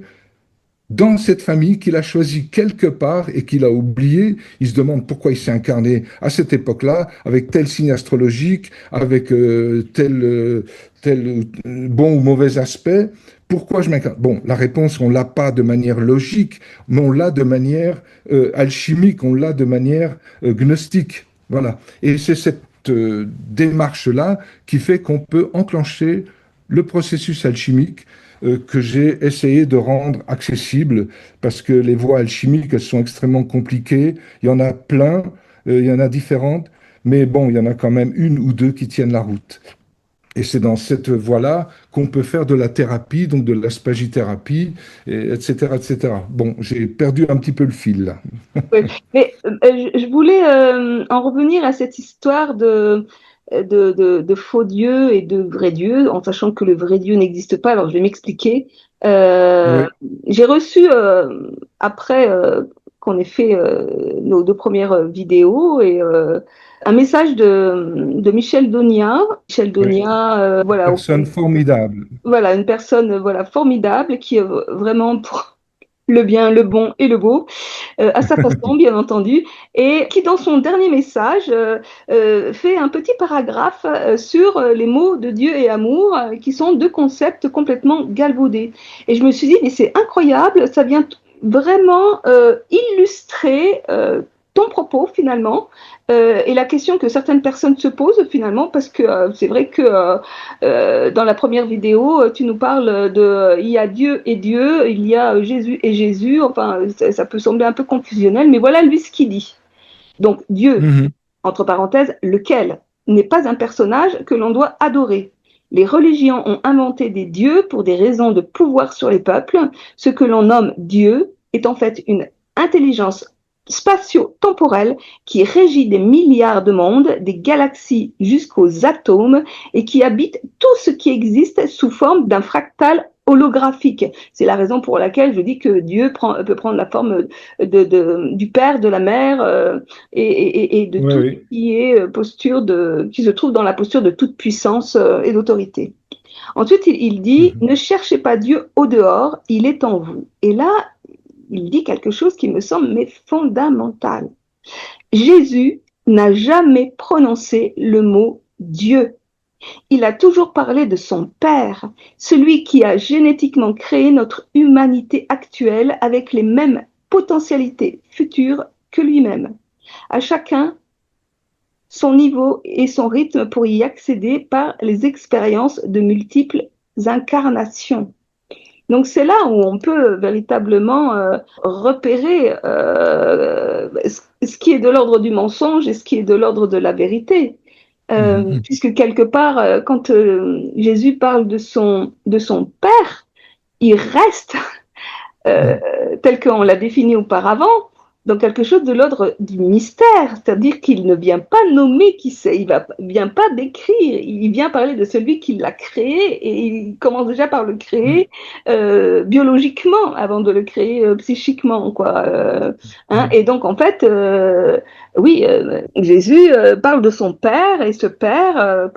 dans cette famille qu'il a choisie quelque part et qu'il a oublié. Il se demande pourquoi il s'est incarné à cette époque-là, avec tel signe astrologique, avec tel bon ou mauvais aspect. Pourquoi je m'incarne? Bon, la réponse, on l'a pas de manière logique, mais on l'a de manière alchimique, on l'a de manière gnostique. Voilà. Et c'est cette démarche-là qui fait qu'on peut enclencher le processus alchimique que j'ai essayé de rendre accessible parce que les voies alchimiques, elles sont extrêmement compliquées. Il y en a plein, il y en a différentes, mais bon, il y en a quand même une ou deux qui tiennent la route. Et c'est dans cette voie-là qu'on peut faire de la thérapie, donc de la spagithérapie, etc., etc. Bon, j'ai perdu un petit peu le fil là. Oui. Mais je voulais en revenir à cette histoire de faux dieux et de vrais dieux, en sachant que le vrai Dieu n'existe pas. Alors, je vais m'expliquer. Euh, Oui, j'ai reçu, après qu'on ait fait nos deux premières vidéos, un message de Michel Donia. Michel oui. Donia, voilà, Personne formidable. voilà, une personne voilà, formidable qui est vraiment pour le bien, le bon et le beau à sa façon, bien entendu, et qui, dans son dernier message, fait un petit paragraphe sur les mots de Dieu et amour, qui sont deux concepts complètement galvaudés. Et je me suis dit, mais c'est incroyable, ça vient vraiment illustrer ton propos finalement et la question que certaines personnes se posent finalement parce que c'est vrai que dans la première vidéo tu nous parles de il y a Dieu et Dieu, il y a Jésus et Jésus, enfin ça peut sembler un peu confusionnel mais voilà lui ce qu'il dit. Donc Dieu, Mhm. entre parenthèses, lequel n'est pas un personnage que l'on doit adorer. Les religions ont inventé des dieux pour des raisons de pouvoir sur les peuples. Ce que l'on nomme Dieu est en fait une intelligence spatio-temporelle qui régit des milliards de mondes, des galaxies jusqu'aux atomes et qui habite tout ce qui existe sous forme d'un fractal holographique. C'est la raison pour laquelle je dis que Dieu peut prendre la forme du Père, de la Mère et de Oui, tout ce oui. qui est qui se trouve dans la posture de toute puissance et d'autorité. Ensuite, il dit, Mhm. ne cherchez pas Dieu au dehors, il est en vous. Et là, il dit quelque chose qui me semble mais fondamental. Jésus n'a jamais prononcé le mot Dieu. Il a toujours parlé de son Père, celui qui a génétiquement créé notre humanité actuelle avec les mêmes potentialités futures que lui-même. À chacun son niveau et son rythme pour y accéder par les expériences de multiples incarnations. Donc c'est là où on peut véritablement repérer ce qui est de l'ordre du mensonge et ce qui est de l'ordre de la vérité. Puisque quelque part, quand Jésus parle de son Père, il reste tel qu'on l'a défini auparavant, dans quelque chose de l'ordre du mystère, c'est-à-dire qu'il ne vient pas nommer qui c'est, il ne vient pas décrire, il vient parler de celui qui l'a créé, et il commence déjà par le créer biologiquement, avant de le créer psychiquement, quoi. Et donc, en fait, oui, Jésus parle de son Père, et ce Père,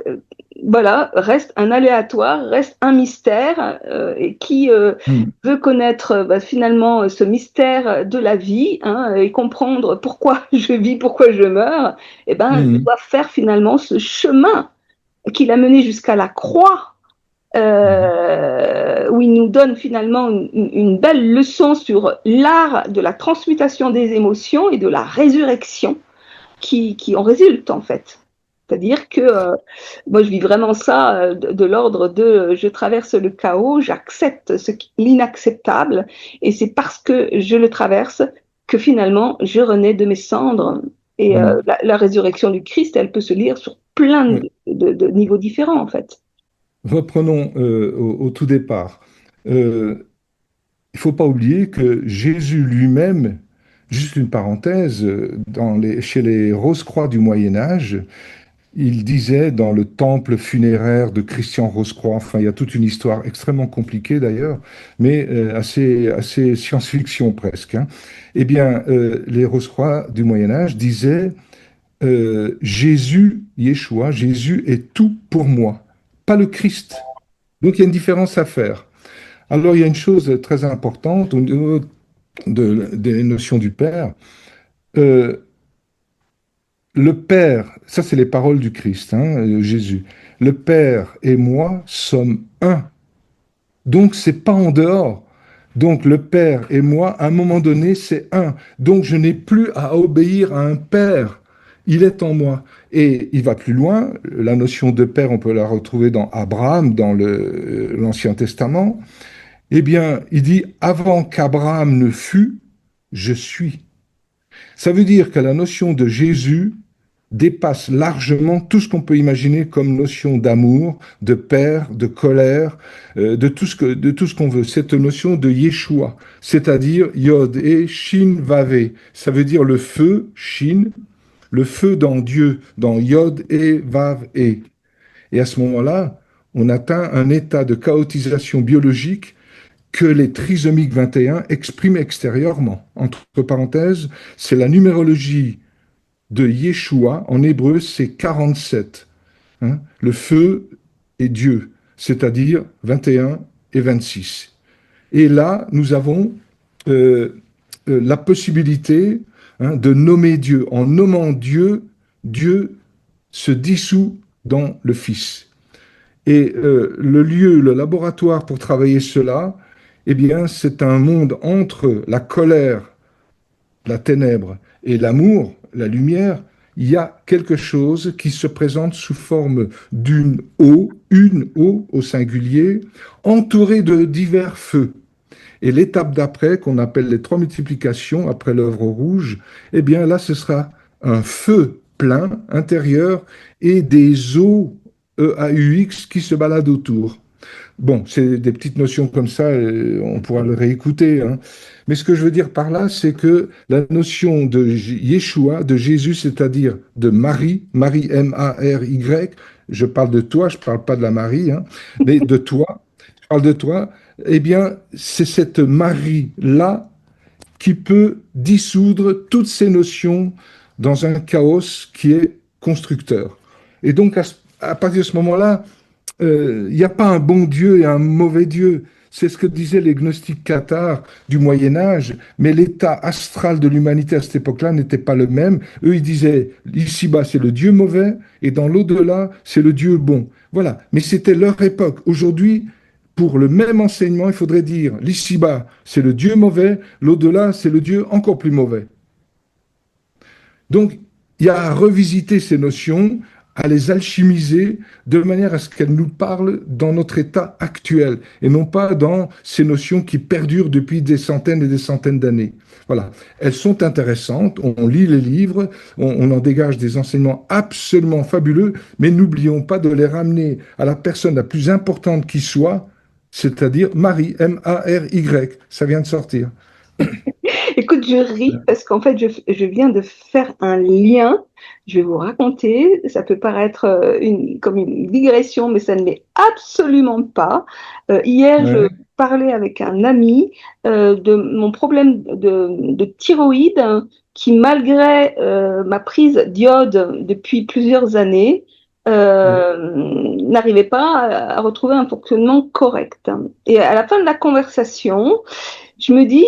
voilà, reste un aléatoire, reste un mystère, et qui veut connaître finalement ce mystère de la vie, et comprendre pourquoi je vis, pourquoi je meurs, et doit faire finalement ce chemin qui l'a mené jusqu'à la croix, où il nous donne finalement une belle leçon sur l'art de la transmutation des émotions et de la résurrection qui en résulte en fait. C'est-à-dire que moi, je vis vraiment ça de l'ordre de je traverse le chaos, j'accepte l'inacceptable, et c'est parce que je le traverse que finalement je renais de mes cendres. Et la résurrection du Christ, elle peut se lire sur plein de niveaux différents, en fait. Reprenons au tout départ. Il ne faut pas oublier que Jésus lui-même, juste une parenthèse, chez les Rose-Croix du Moyen Âge, il disait dans le temple funéraire de Christian Rose-Croix, enfin il y a toute une histoire extrêmement compliquée d'ailleurs, mais assez science-fiction presque. Eh bien, les Rose-Croix du Moyen Âge disaient Jésus, Yeshua, Jésus est tout pour moi, pas le Christ. Donc il y a une différence à faire. Alors il y a une chose très importante au niveau des notions du Père. Le Père, ça c'est les paroles du Christ, Jésus. Le Père et moi sommes un. Donc c'est pas en dehors. Donc le Père et moi, à un moment donné, c'est un. Donc je n'ai plus à obéir à un Père. Il est en moi. Et il va plus loin. La notion de Père, on peut la retrouver dans Abraham, dans l'Ancien Testament. Eh bien, il dit, avant qu'Abraham ne fût, je suis. Ça veut dire que la notion de Jésus dépasse largement tout ce qu'on peut imaginer comme notion d'amour, de père, de colère, de tout ce qu'on veut. Cette notion de Yeshua, c'est-à-dire Yod et Shin Vavé. Ça veut dire le feu, Shin, le feu dans Dieu, dans Yod et Vav et. Et à ce moment-là, on atteint un état de chaotisation biologique que les trisomiques 21 expriment extérieurement. Entre parenthèses, c'est la numérologie de Yeshua, en hébreu, c'est 47. Le feu est Dieu, c'est-à-dire 21 et 26. Et là, nous avons la possibilité de nommer Dieu. En nommant Dieu, Dieu se dissout dans le Fils. Et le lieu, le laboratoire pour travailler cela, eh bien, c'est un monde entre la colère, la ténèbre et l'amour, la lumière. Il y a quelque chose qui se présente sous forme une eau au singulier, entourée de divers feux. Et l'étape d'après, qu'on appelle les 3 multiplications, après l'œuvre rouge, eh bien là, ce sera un feu plein intérieur et des eaux EAUX qui se baladent autour. Bon, c'est des petites notions comme ça, on pourra le réécouter. Mais ce que je veux dire par là, c'est que la notion de Yeshua, de Jésus, c'est-à-dire de Marie, Marie M-A-R-Y, je parle de toi, je ne parle pas de la Marie, mais de toi, je parle de toi, eh bien, c'est cette Marie-là qui peut dissoudre toutes ces notions dans un chaos qui est constructeur. Et donc, à partir de ce moment-là, il n'y a pas un bon Dieu et un mauvais Dieu. C'est ce que disaient les gnostiques cathares du Moyen Âge, mais l'état astral de l'humanité à cette époque-là n'était pas le même. Eux, ils disaient, ici-bas, c'est le Dieu mauvais, et dans l'au-delà, c'est le Dieu bon. Voilà, mais c'était leur époque. Aujourd'hui, pour le même enseignement, il faudrait dire, l'ici-bas, c'est le Dieu mauvais, l'au-delà, c'est le Dieu encore plus mauvais. Donc, il y a à revisiter ces notions à les alchimiser de manière à ce qu'elles nous parlent dans notre état actuel et non pas dans ces notions qui perdurent depuis des centaines et des centaines d'années. Voilà, elles sont intéressantes, on lit les livres, on en dégage des enseignements absolument fabuleux, mais n'oublions pas de les ramener à la personne la plus importante qui soit, c'est-à-dire Marie, M-A-R-Y. Ça vient de sortir. Écoute, je ris parce qu'en fait, je viens de faire un lien. Je vais vous raconter. Ça peut paraître comme une digression, mais ça ne l'est absolument pas. Hier, je Ouais. parlais avec un ami de mon problème de thyroïde qui, malgré ma prise d'iode depuis plusieurs années, n'arrivait pas à retrouver un fonctionnement correct. Et à la fin de la conversation, je me dis,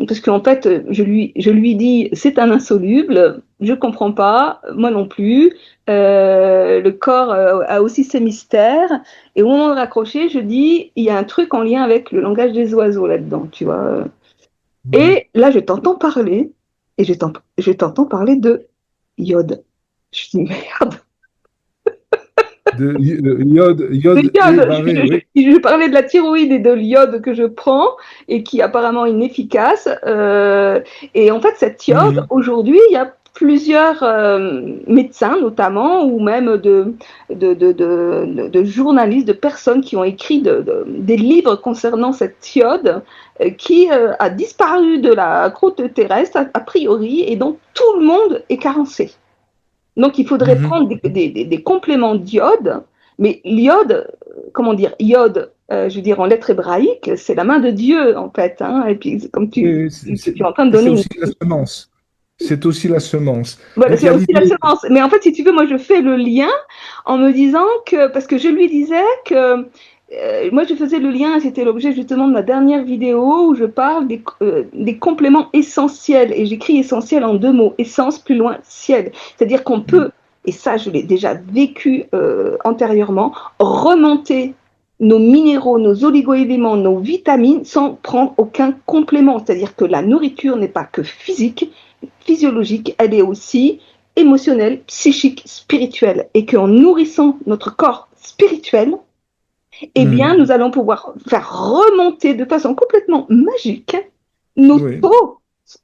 parce qu'en fait, je lui dis, c'est un insoluble, je comprends pas, moi non plus, le corps a aussi ses mystères, et au moment de raccrocher, je dis, il y a un truc en lien avec le langage des oiseaux là-dedans, tu vois. Mhm. Et là, je t'entends parler, et je t'entends parler de iode. Je dis, merde, De iode, de iode et l'iode. bavé, oui. Je parlais de la thyroïde et de l'iode que je prends et qui est apparemment inefficace. Et en fait, cette iode, Mhm. aujourd'hui, il y a plusieurs médecins notamment, ou même de journalistes, de personnes qui ont écrit des livres concernant cette iode qui a disparu de la croûte terrestre a priori et dont tout le monde est carencé. Donc, il faudrait Mhm. prendre des compléments d'iode, mais l'iode, comment dire, iode, je veux dire en lettres hébraïques, c'est la main de Dieu, en fait. Hein, et puis, comme Oui, tu es en train de c'est donner une. aussi la semence. C'est aussi la semence. Voilà, Donc il c'est y a aussi la l'idée. semence. Mais en fait, si tu veux, moi, je fais le lien en me disant que, parce que je lui disais que, moi, je faisais le lien, c'était l'objet justement de ma dernière vidéo où je parle des compléments essentiels. Et j'écris essentiel en deux mots, essence plus loin ciel. C'est-à-dire qu'on peut, et ça, je l'ai déjà vécu antérieurement, remonter nos minéraux, nos oligoéléments, nos vitamines sans prendre aucun complément. C'est-à-dire que la nourriture n'est pas que physique, physiologique, elle est aussi émotionnelle, psychique, spirituelle. Et qu'en nourrissant notre corps spirituel, eh bien, Mhm. nous allons pouvoir faire remonter de façon complètement magique nos Oui, taux,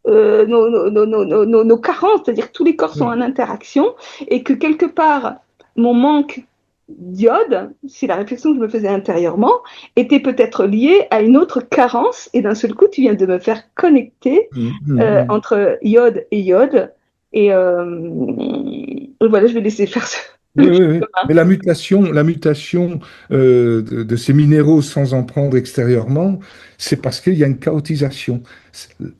nos carences, c'est-à-dire que tous les corps sont oui. en interaction et que quelque part, mon manque d'iode, c'est la réflexion que je me faisais intérieurement, était peut-être liée à une autre carence et d'un seul coup, tu viens de me faire connecter Mhm. Mhm. entre iode et iode et voilà, je vais laisser faire Oui, le oui, oui. chemin. Mais la mutation de ces minéraux sans en prendre extérieurement, c'est parce qu'il y a une chaotisation.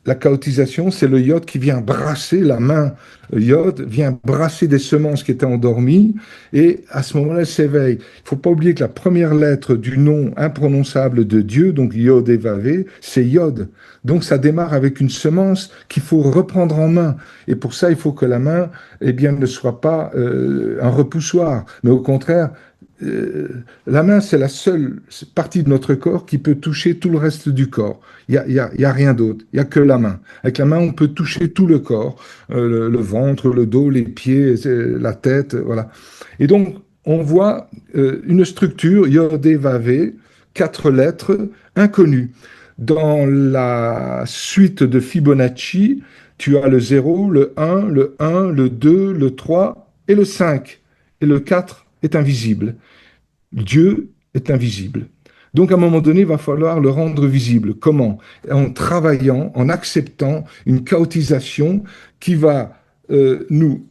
La chaotisation, c'est le iode qui vient brasser, la main iode vient brasser des semences qui étaient endormies et à ce moment-là, elle s'éveille. Il ne faut pas oublier que la première lettre du nom imprononçable de Dieu, donc iode évavé, c'est iode. Donc ça démarre avec une semence qu'il faut reprendre en main. Et pour ça, il faut que la main eh bien, ne soit pas un repoussoir, mais au contraire, la main, c'est la seule partie de notre corps qui peut toucher tout le reste du corps. Il y a rien d'autre, il n'y a que la main. Avec la main, on peut toucher tout le corps, le ventre, le dos, les pieds, la tête, voilà. Et donc, on voit une structure, Yodé Vavé, quatre lettres inconnues. Dans la suite de Fibonacci, tu as le zéro, le un, le 2, le 3 et le 5. Et le 4 est invisible. Dieu est invisible. Donc à un moment donné, il va falloir le rendre visible. Comment? En travaillant, en acceptant une chaotisation qui va nous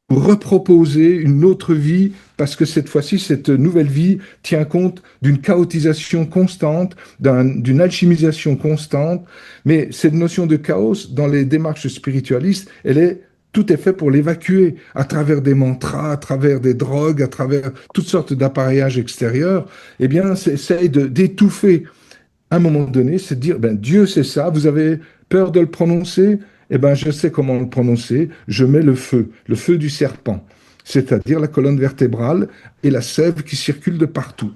reproposer une autre vie, parce que cette fois-ci, cette nouvelle vie tient compte d'une chaotisation constante, d'une alchimisation constante. Mais cette notion de chaos, dans les démarches spiritualistes, tout est fait pour l'évacuer à travers des mantras, à travers des drogues, à travers toutes sortes d'appareillages extérieurs. Eh bien, c'est d'étouffer à un moment donné, c'est de dire, ben, Dieu, c'est ça, vous avez peur de le prononcer, eh ben, je sais comment le prononcer, je mets le feu du serpent, c'est-à-dire la colonne vertébrale et la sève qui circule de partout.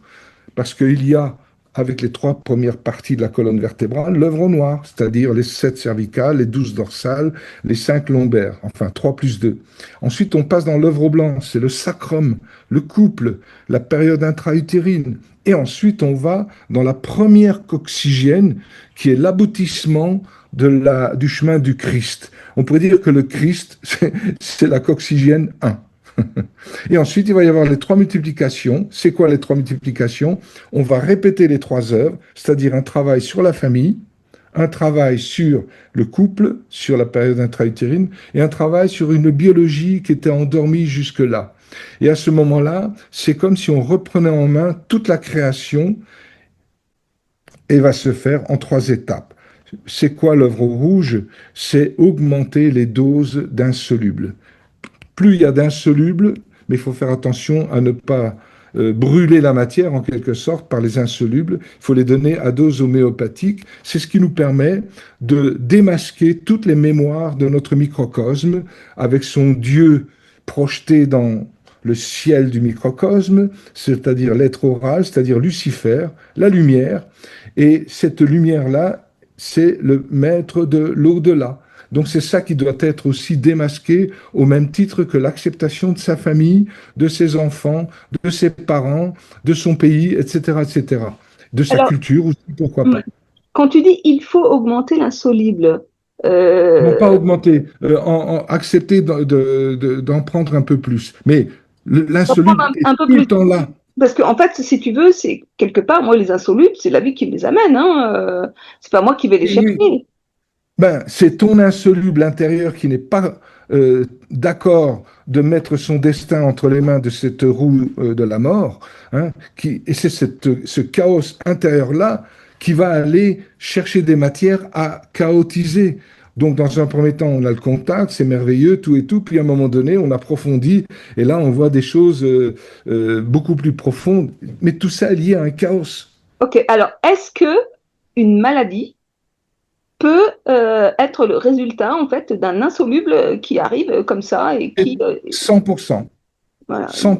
Parce qu'il y a avec les 3 premières parties de la colonne vertébrale, l'œuvre au noir, c'est-à-dire les 7 cervicales, les 12 dorsales, les 5 lombaires, enfin 3 plus 2. Ensuite, on passe dans l'œuvre au blanc, c'est le sacrum, le couple, la période intra-utérine. Et ensuite, on va dans la première coccygienne, qui est l'aboutissement du chemin du Christ. On pourrait dire que le Christ, c'est la coccygienne 1. Et ensuite, il va y avoir les 3 multiplications. C'est quoi les 3 multiplications? On va répéter les 3 œuvres, c'est-à-dire un travail sur la famille, un travail sur le couple, sur la période intra-utérine, et un travail sur une biologie qui était endormie jusque-là. Et à ce moment-là, c'est comme si on reprenait en main toute la création et va se faire en 3 étapes. C'est quoi l'œuvre rouge? C'est augmenter les doses d'insolubles. Plus il y a d'insolubles, mais il faut faire attention à ne pas brûler la matière en quelque sorte par les insolubles. Il faut les donner à dose homéopathique. C'est ce qui nous permet de démasquer toutes les mémoires de notre microcosme avec son Dieu projeté dans le ciel du microcosme, c'est-à-dire l'être oral, c'est-à-dire Lucifer, la lumière. Et cette lumière-là, c'est le maître de l'au-delà. Donc c'est ça qui doit être aussi démasqué au même titre que l'acceptation de sa famille, de ses enfants, de ses parents, de son pays, etc., etc. De sa Alors, culture aussi, pourquoi pas. quand tu dis il faut augmenter l'insoluble, Non pas augmenter, accepter d'en prendre un peu plus. Mais l'insoluble est un peu tout le plus. temps là. Parce qu'en fait, si tu veux, c'est quelque part, moi, les insolubles, c'est la vie qui me les amène. Hein. C'est pas moi qui vais les Oui, oui. chercher. Ben, c'est ton insoluble intérieur qui n'est pas d'accord de mettre son destin entre les mains de cette roue de la mort, hein, et c'est ce chaos intérieur-là qui va aller chercher des matières à chaotiser. Donc, dans un premier temps, on a le contact, c'est merveilleux, tout et tout, puis à un moment donné, on approfondit, et là, on voit des choses beaucoup plus profondes, mais tout ça est lié à un chaos. Ok, alors, est-ce que une maladie peut être le résultat, en fait, d'un insoluble qui arrive comme ça et Et qui... 100%. voilà. 100%.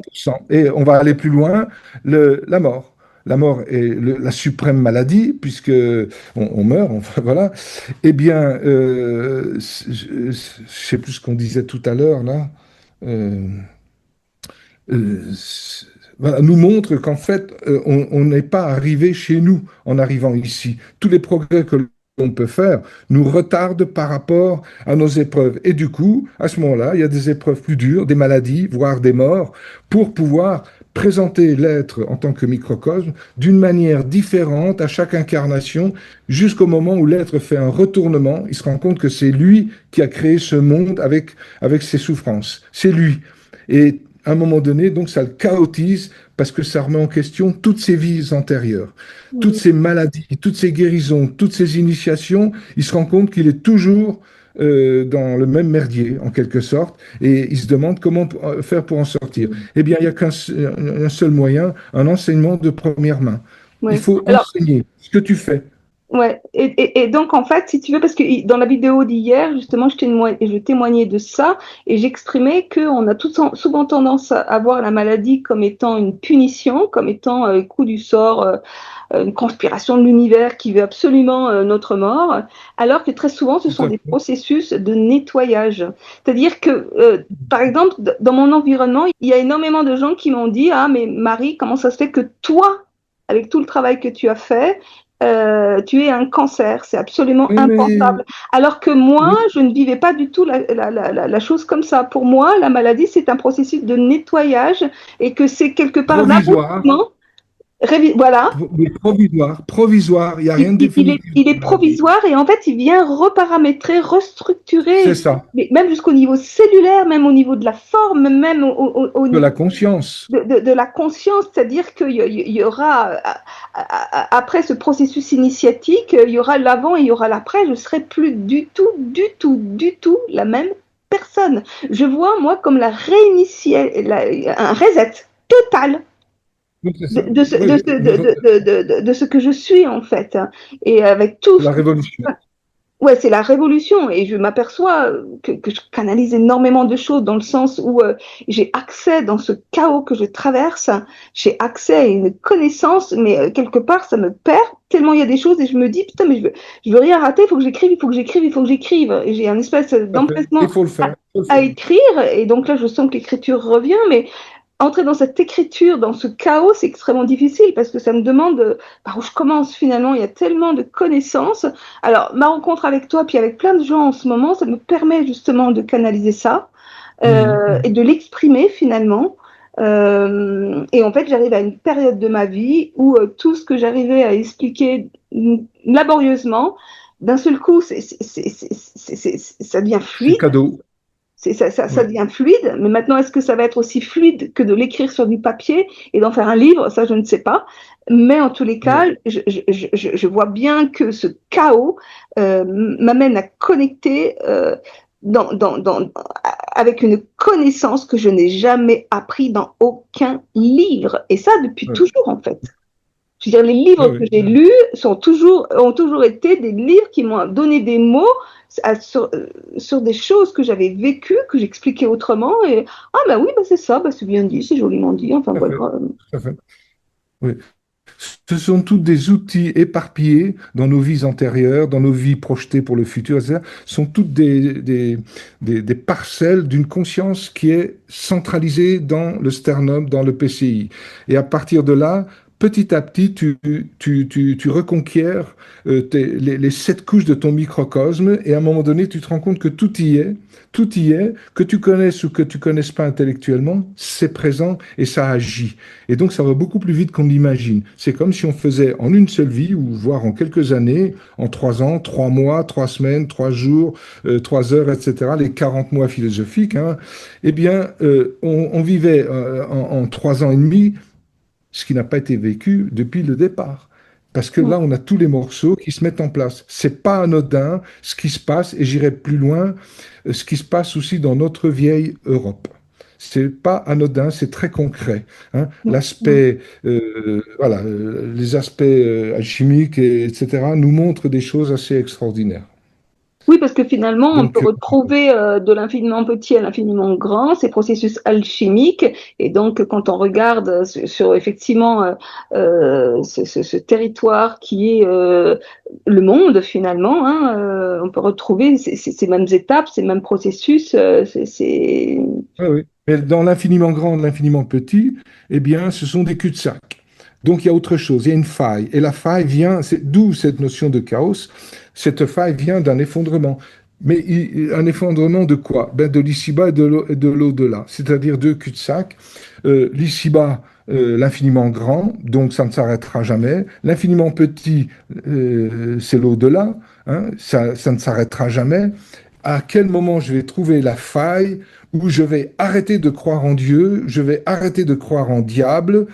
Et on va aller plus loin, la mort. La mort est la suprême maladie, puisque on meurt, enfin, voilà. Eh bien, je ne sais plus ce qu'on disait tout à l'heure, là. Euh, voilà, nous montre qu'en fait, on n'est pas arrivé chez nous en arrivant ici. Tous les progrès que l'on peut faire nous retardent par rapport à nos épreuves. Et du coup, à ce moment-là, il y a des épreuves plus dures, des maladies, voire des morts, pour pouvoir présenter l'être en tant que microcosme d'une manière différente à chaque incarnation, jusqu'au moment où l'être fait un retournement, il se rend compte que c'est lui qui a créé ce monde avec ses souffrances. C'est lui. Et à un moment donné, donc ça le chaotise parce que ça remet en question toutes ses vies antérieures, toutes ses maladies, toutes ses guérisons, toutes ses initiations. Il se rend compte qu'il est toujours dans le même merdier, en quelque sorte, et il se demande comment faire pour en sortir. Eh bien, il n'y a un seul moyen, un enseignement de première main. Il Ouais. faut Alors, enseigner ce que tu fais. ouais. Et donc, en fait, si tu veux, parce que dans la vidéo d'hier, justement, je témoignais de ça et j'exprimais qu'on a souvent tendance à voir la maladie comme étant une punition, comme étant un coup du sort, une conspiration de l'univers qui veut absolument notre mort, alors que très souvent, ce Tout sont à des fait. processus de nettoyage. C'est-à-dire que, par exemple, dans mon environnement, il y a énormément de gens qui m'ont dit, ah, mais Marie, comment ça se fait que toi, avec tout le travail que tu as fait, tu es un cancer, c'est absolument Oui, mais impensable. Alors que moi, oui, je ne vivais pas du tout la chose comme ça. Pour moi, la maladie, c'est un processus de nettoyage et que c'est quelque part provisoire, l'aboutissement. Voilà, mais provisoire, provisoire, il n'y a rien de définitif il dans est la maladie. provisoire et en fait, il vient reparamétrer, C'est restructurer, ça, mais même jusqu'au niveau cellulaire, même au niveau de la forme, même au de niveau la conscience. de la conscience, c'est-à-dire qu'il y aura, après ce processus initiatique, il y aura l'avant et il y aura l'après, je ne serai plus du tout, du tout, du tout la même personne. Je vois, moi, comme un reset total Oui, c'est de, ça. de, ce, Oui, de, ce, de ce que je suis, en fait. Et avec tout la révolution. Ouais, c'est la révolution et je m'aperçois que je canalise énormément de choses dans le sens où j'ai accès dans ce chaos que je traverse, j'ai accès à une connaissance, mais quelque part ça me perd tellement il y a des choses et je me dis putain mais je veux rien rater, il faut que j'écrive, il faut que j'écrive, il faut que j'écrive. Et j'ai un espèce Tout à fait. d'empressement Il faut le faire. Il faut le à faire. écrire et donc là je sens que l'écriture revient, mais entrer dans cette écriture, dans ce chaos, c'est extrêmement difficile parce que ça me demande par où je commence finalement. Il y a tellement de connaissances. Alors, ma rencontre avec toi, puis avec plein de gens en ce moment, ça me permet justement de canaliser ça et de l'exprimer finalement. Et en fait, j'arrive à une période de ma vie où tout ce que j'arrivais à expliquer laborieusement, d'un seul coup, ça devient C'est fluide. cadeau. Ça Ouais. devient fluide, mais maintenant, est-ce que ça va être aussi fluide que de l'écrire sur du papier et d'en faire un livre? Ça, je ne sais pas. Mais en tous les cas, Ouais. je vois bien que ce chaos m'amène à connecter avec une connaissance que je n'ai jamais appris dans aucun livre. Et ça, depuis Ouais. toujours, en fait. Je veux dire, les Ouais, livres que ouais, j'ai ouais. lus ont toujours été des livres qui m'ont donné des mots sur des choses que j'avais vécues, que j'expliquais autrement. Et ah, bah oui, bah c'est ça, bah c'est bien dit, c'est joliment dit. Enfin, Tout à voilà. fait. Tout à fait. Oui. Ce sont tous des outils éparpillés dans nos vies antérieures, dans nos vies projetées pour le futur, etc. Sont toutes des parcelles d'une conscience qui est centralisée dans le sternum, dans le PCI. Et à partir de là, petit à petit, tu reconquiers les 7 couches de ton microcosme et à un moment donné, tu te rends compte que tout y est, que tu connaisses ou que tu connaisses pas intellectuellement, c'est présent et ça agit. Et donc, ça va beaucoup plus vite qu'on l'imagine. C'est comme si on faisait en une seule vie, ou voire en quelques années, en 3 ans, 3 mois, 3 semaines, 3 jours, 3 heures, etc., les 40 mois philosophiques, hein, eh bien, on vivait en 3 ans et demi ce qui n'a pas été vécu depuis le départ. Parce que là, on a tous les morceaux qui se mettent en place. C'est pas anodin ce qui se passe, et j'irai plus loin, ce qui se passe aussi dans notre vieille Europe. C'est pas anodin, c'est très concret, hein. L'aspect, voilà, les aspects alchimiques, etc., nous montrent des choses assez extraordinaires. Oui, parce que finalement, on peut Donc, retrouver de l'infiniment petit à l'infiniment grand ces processus alchimiques. Et donc, quand on regarde sur effectivement ce territoire qui est le monde finalement, hein, on peut retrouver ces mêmes étapes, ces mêmes processus. oui, oui. Mais dans l'infiniment grand, l'infiniment petit, eh bien, ce sont des cul-de-sac. Donc, il y a autre chose, il y a une faille. Et la faille vient, c'est d'où cette notion de chaos. Cette faille vient d'un effondrement. Mais un effondrement de quoi? Ben, de l'ici-bas et de l'au-delà. C'est-à-dire deux cul-de-sac. L'ici-bas, l'infiniment grand, donc ça ne s'arrêtera jamais. L'infiniment petit, c'est l'au-delà, hein, ça ne s'arrêtera jamais. À quel moment je vais trouver la faille où je vais arrêter de croire en Dieu, je vais arrêter de croire en diable,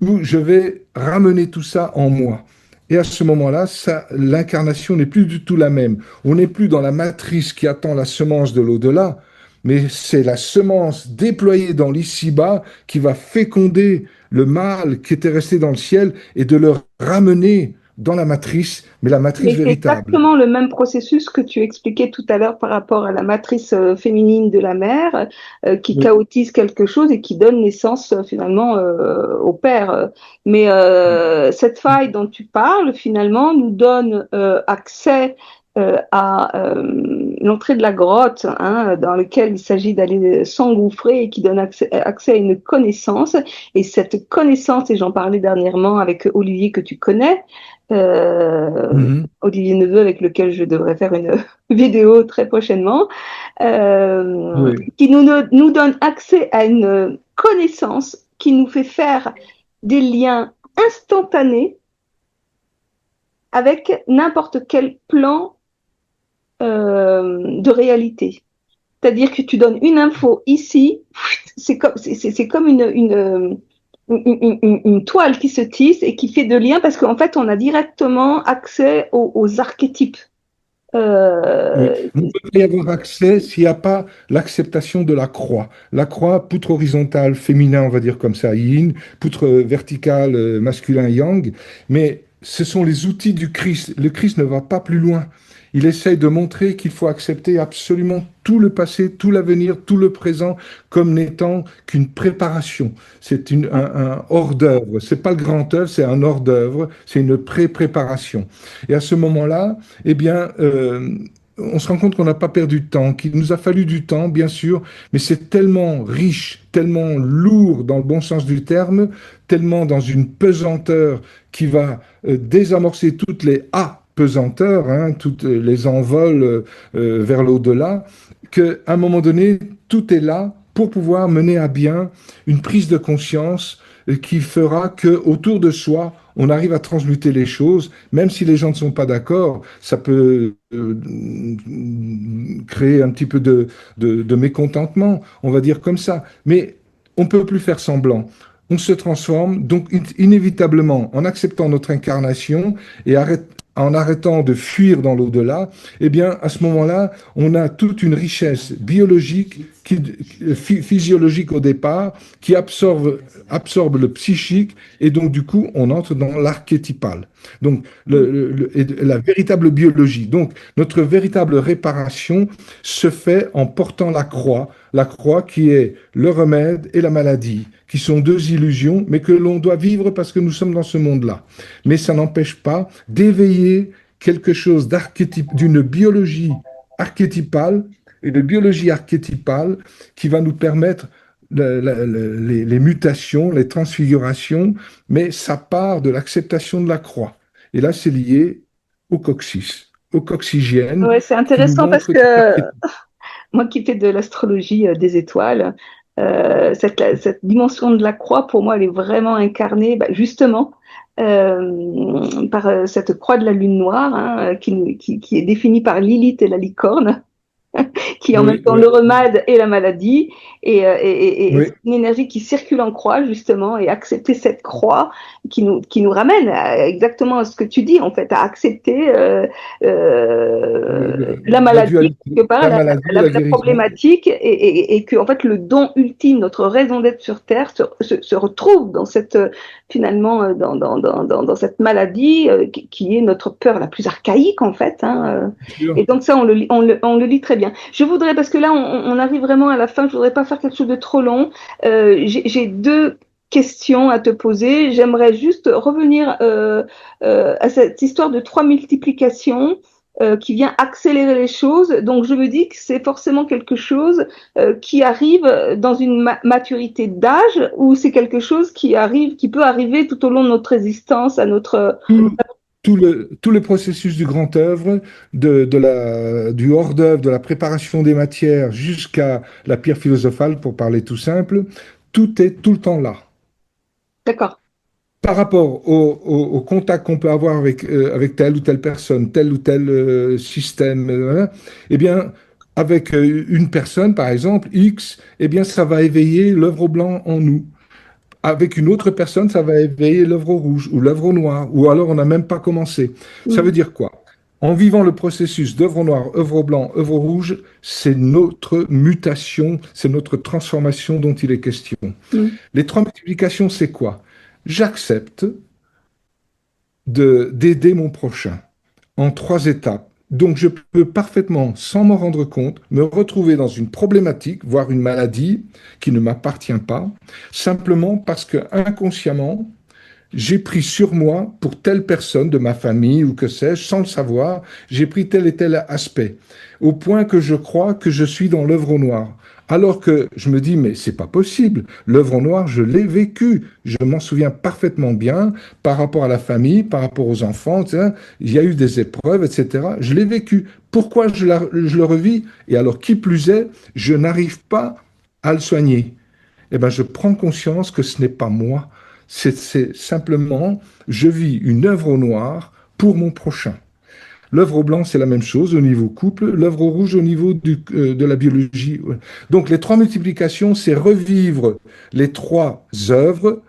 où je vais ramener tout ça en moi. Et à ce moment-là, l'incarnation n'est plus du tout la même. On n'est plus dans la matrice qui attend la semence de l'au-delà, mais c'est la semence déployée dans l'ici-bas qui va féconder le mal qui était resté dans le ciel et de le ramener dans la matrice, mais la matrice Mais c'est véritable. exactement le même processus que tu expliquais tout à l'heure par rapport à la matrice féminine de la mère qui Oui. chaotise quelque chose et qui donne naissance finalement au père. Mais cette faille dont tu parles finalement nous donne accès à l'entrée de la grotte hein, dans laquelle il s'agit d'aller s'engouffrer et qui donne accès à une connaissance. Et cette connaissance, et j'en parlais dernièrement avec Olivier que tu connais, Mhm. Olivier Neveu, avec lequel je devrais faire une vidéo très prochainement, Oui. qui nous donne accès à une connaissance qui nous fait faire des liens instantanés avec n'importe quel plan de réalité. C'est-à-dire que tu donnes une info ici, c'est comme une toile qui se tisse et qui fait de liens parce qu'en fait, on a directement accès aux archétypes. Oui. Euh, On ne peut pas y avoir accès s'il n'y a pas l'acceptation de la croix. La croix, poutre horizontale, féminin, on va dire comme ça, yin, poutre verticale, masculin, yang. Mais ce sont les outils du Christ. Le Christ ne va pas plus loin. il essaye de montrer qu'il faut accepter absolument tout le passé, tout l'avenir, tout le présent comme n'étant qu'une préparation. C'est un hors-d'œuvre. C'est pas le grand œuvre, c'est un hors-d'œuvre. C'est une pré-préparation. Et à ce moment-là, eh bien, on se rend compte qu'on n'a pas perdu de temps, qu'il nous a fallu du temps, bien sûr, mais c'est tellement riche, tellement lourd dans le bon sens du terme, tellement dans une pesanteur qui va désamorcer toutes les pesanteurs, hein, toutes les envols vers l'au-delà, qu'à un moment donné, tout est là pour pouvoir mener à bien une prise de conscience qui fera que autour de soi, on arrive à transmuter les choses, même si les gens ne sont pas d'accord, ça peut créer un petit peu de mécontentement, on va dire comme ça. Mais on ne peut plus faire semblant. On se transforme, donc inévitablement, en acceptant notre incarnation et en arrêtant de fuir dans l'au-delà, eh bien, à ce moment-là, on a toute une richesse biologique, physiologique au départ, qui absorbe le psychique, et donc, du coup, on entre dans l'archétypal. Donc, la véritable biologie. Donc, notre véritable réparation se fait en portant la croix qui est le remède et la maladie, qui sont deux illusions, mais que l'on doit vivre parce que nous sommes dans ce monde-là. Mais ça n'empêche pas d'éveiller quelque chose d'une biologie archétypale, et de biologie archétypale qui va nous permettre les mutations, les transfigurations, mais ça part de l'acceptation de la croix. Et là, c'est lié au coccyx, au coccygienne, Ouais, c'est qui nous intéressant parce montre que tout l'archétype. moi qui fais de l'astrologie des étoiles, cette dimension de la croix, pour moi, elle est vraiment incarnée, bah, justement, par cette croix de la lune noire, hein, qui est définie par Lilith et la licorne, qui est en même Oui, temps oui, le remède et la maladie, et oui, c'est une énergie qui circule en croix, justement, et accepter cette croix qui nous ramène exactement à ce que tu dis, en fait, à accepter la la maladie, dualité, quelque part, la maladie et la la guérison. problématique, et que, en fait, le don ultime, notre raison d'être sur Terre, se retrouve dans cette, finalement, dans cette maladie qui est notre peur la plus archaïque, en fait, hein, Sûr. et donc ça, on le lit très bien. Je voudrais, parce que là, on arrive vraiment à la fin, je voudrais pas faire quelque chose de trop long. J'ai deux questions à te poser. J'aimerais juste revenir à cette histoire de 3 multiplications qui vient accélérer les choses. Donc, je me dis que c'est forcément quelque chose qui arrive dans une maturité d'âge, ou c'est quelque chose qui peut arriver tout au long de notre existence, à notre... Tout, tout le processus du grand œuvre, du hors d'œuvre, de la préparation des matières jusqu'à la pierre philosophale, pour parler tout simple, tout est tout le temps là. D'accord. Par rapport au contact qu'on peut avoir avec telle ou telle personne, tel ou tel système, voilà, eh bien, avec une personne, par exemple, X, eh bien, ça va éveiller l'œuvre au blanc en nous. Avec une autre personne, ça va éveiller l'œuvre au rouge ou l'œuvre au noir, ou alors on n'a même pas commencé. Ça veut Mm. dire quoi? En vivant le processus d'œuvre au noir, œuvre au blanc, œuvre au rouge, c'est notre mutation, c'est notre transformation dont il est question. Mm. Les 3 multiplications, c'est quoi? J'accepte d'aider mon prochain en 3 étapes. Donc, je peux parfaitement, sans m'en rendre compte, me retrouver dans une problématique, voire une maladie qui ne m'appartient pas, simplement parce que inconsciemment, j'ai pris sur moi, pour telle personne de ma famille ou que sais-je, sans le savoir, j'ai pris tel et tel aspect, au point que je crois que je suis dans l'œuvre au noir. Alors que je me dis, mais c'est pas possible. L'œuvre au noir, je l'ai vécu. Je m'en souviens parfaitement bien par rapport à la famille, par rapport aux enfants, etc. Il y a eu des épreuves, etc. Je l'ai vécu. Pourquoi je le revis? Et alors, qui plus est, je n'arrive pas à le soigner. Eh bien, je prends conscience que ce n'est pas moi. C'est simplement, je vis une œuvre au noir pour mon prochain. L'œuvre au blanc, c'est la même chose au niveau couple, l'œuvre au rouge au niveau de la biologie. Donc, les 3 multiplications, c'est revivre les 3 œuvres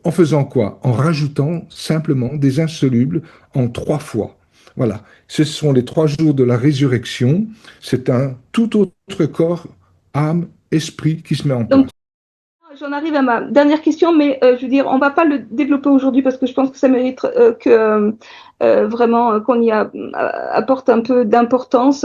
en faisant quoi? En rajoutant simplement des insolubles en 3 fois. Voilà. Ce sont les 3 jours de la résurrection. C'est un tout autre corps, âme, esprit qui se met en Donc, place. j'en arrive à ma dernière question, mais je veux dire, on va pas le développer aujourd'hui parce que je pense que ça mérite vraiment qu'on apporte un peu d'importance.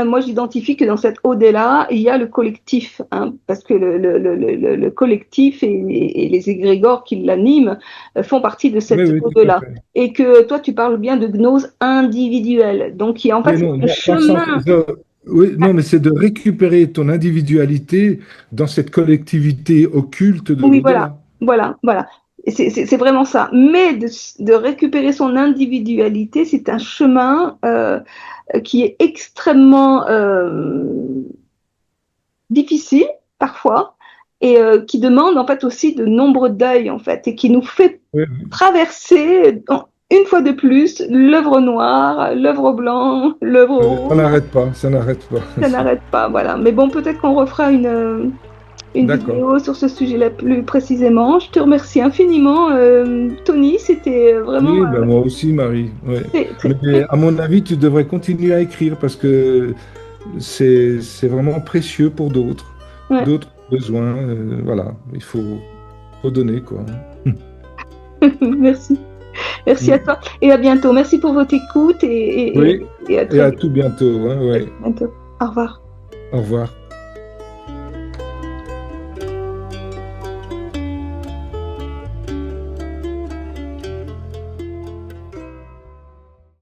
Moi, j'identifie que dans cette ode-là, il y a le collectif, hein, parce que le collectif et les égrégores qui l'animent font partie de cette Oui, tout à ode-là. fait. Et que toi, tu parles bien de gnose individuelle. Donc, il y a en fait Oui, non, un dans le sens, chemin. oui, non, mais c'est de récupérer ton individualité dans cette collectivité occulte de Oui, voilà, l'au-delà. voilà. Et c'est vraiment ça. Mais de récupérer son individualité, c'est un chemin qui est extrêmement difficile parfois et qui demande en fait aussi de nombreux deuils en fait et qui nous fait Oui, traverser une fois de plus l'œuvre noire, l'œuvre blanc, l'œuvre ça rouge. n'arrête pas, ça n'arrête pas. Ça n'arrête pas, voilà. Mais bon, peut-être qu'on refera une D'accord. vidéo sur ce sujet-là plus précisément. Je te remercie infiniment, Tony. C'était vraiment Oui, ben moi aussi, Marie. Ouais. très, très, Mais très... à mon avis, tu devrais continuer à écrire parce que c'est vraiment précieux pour d'autres. Ouais. D'autres besoins. Voilà, faut donner, quoi. Merci. Merci à Mm. toi et à bientôt. Merci pour votre écoute Oui, et à et très à tout bientôt. Hein, ouais. bientôt. Au revoir. Au revoir.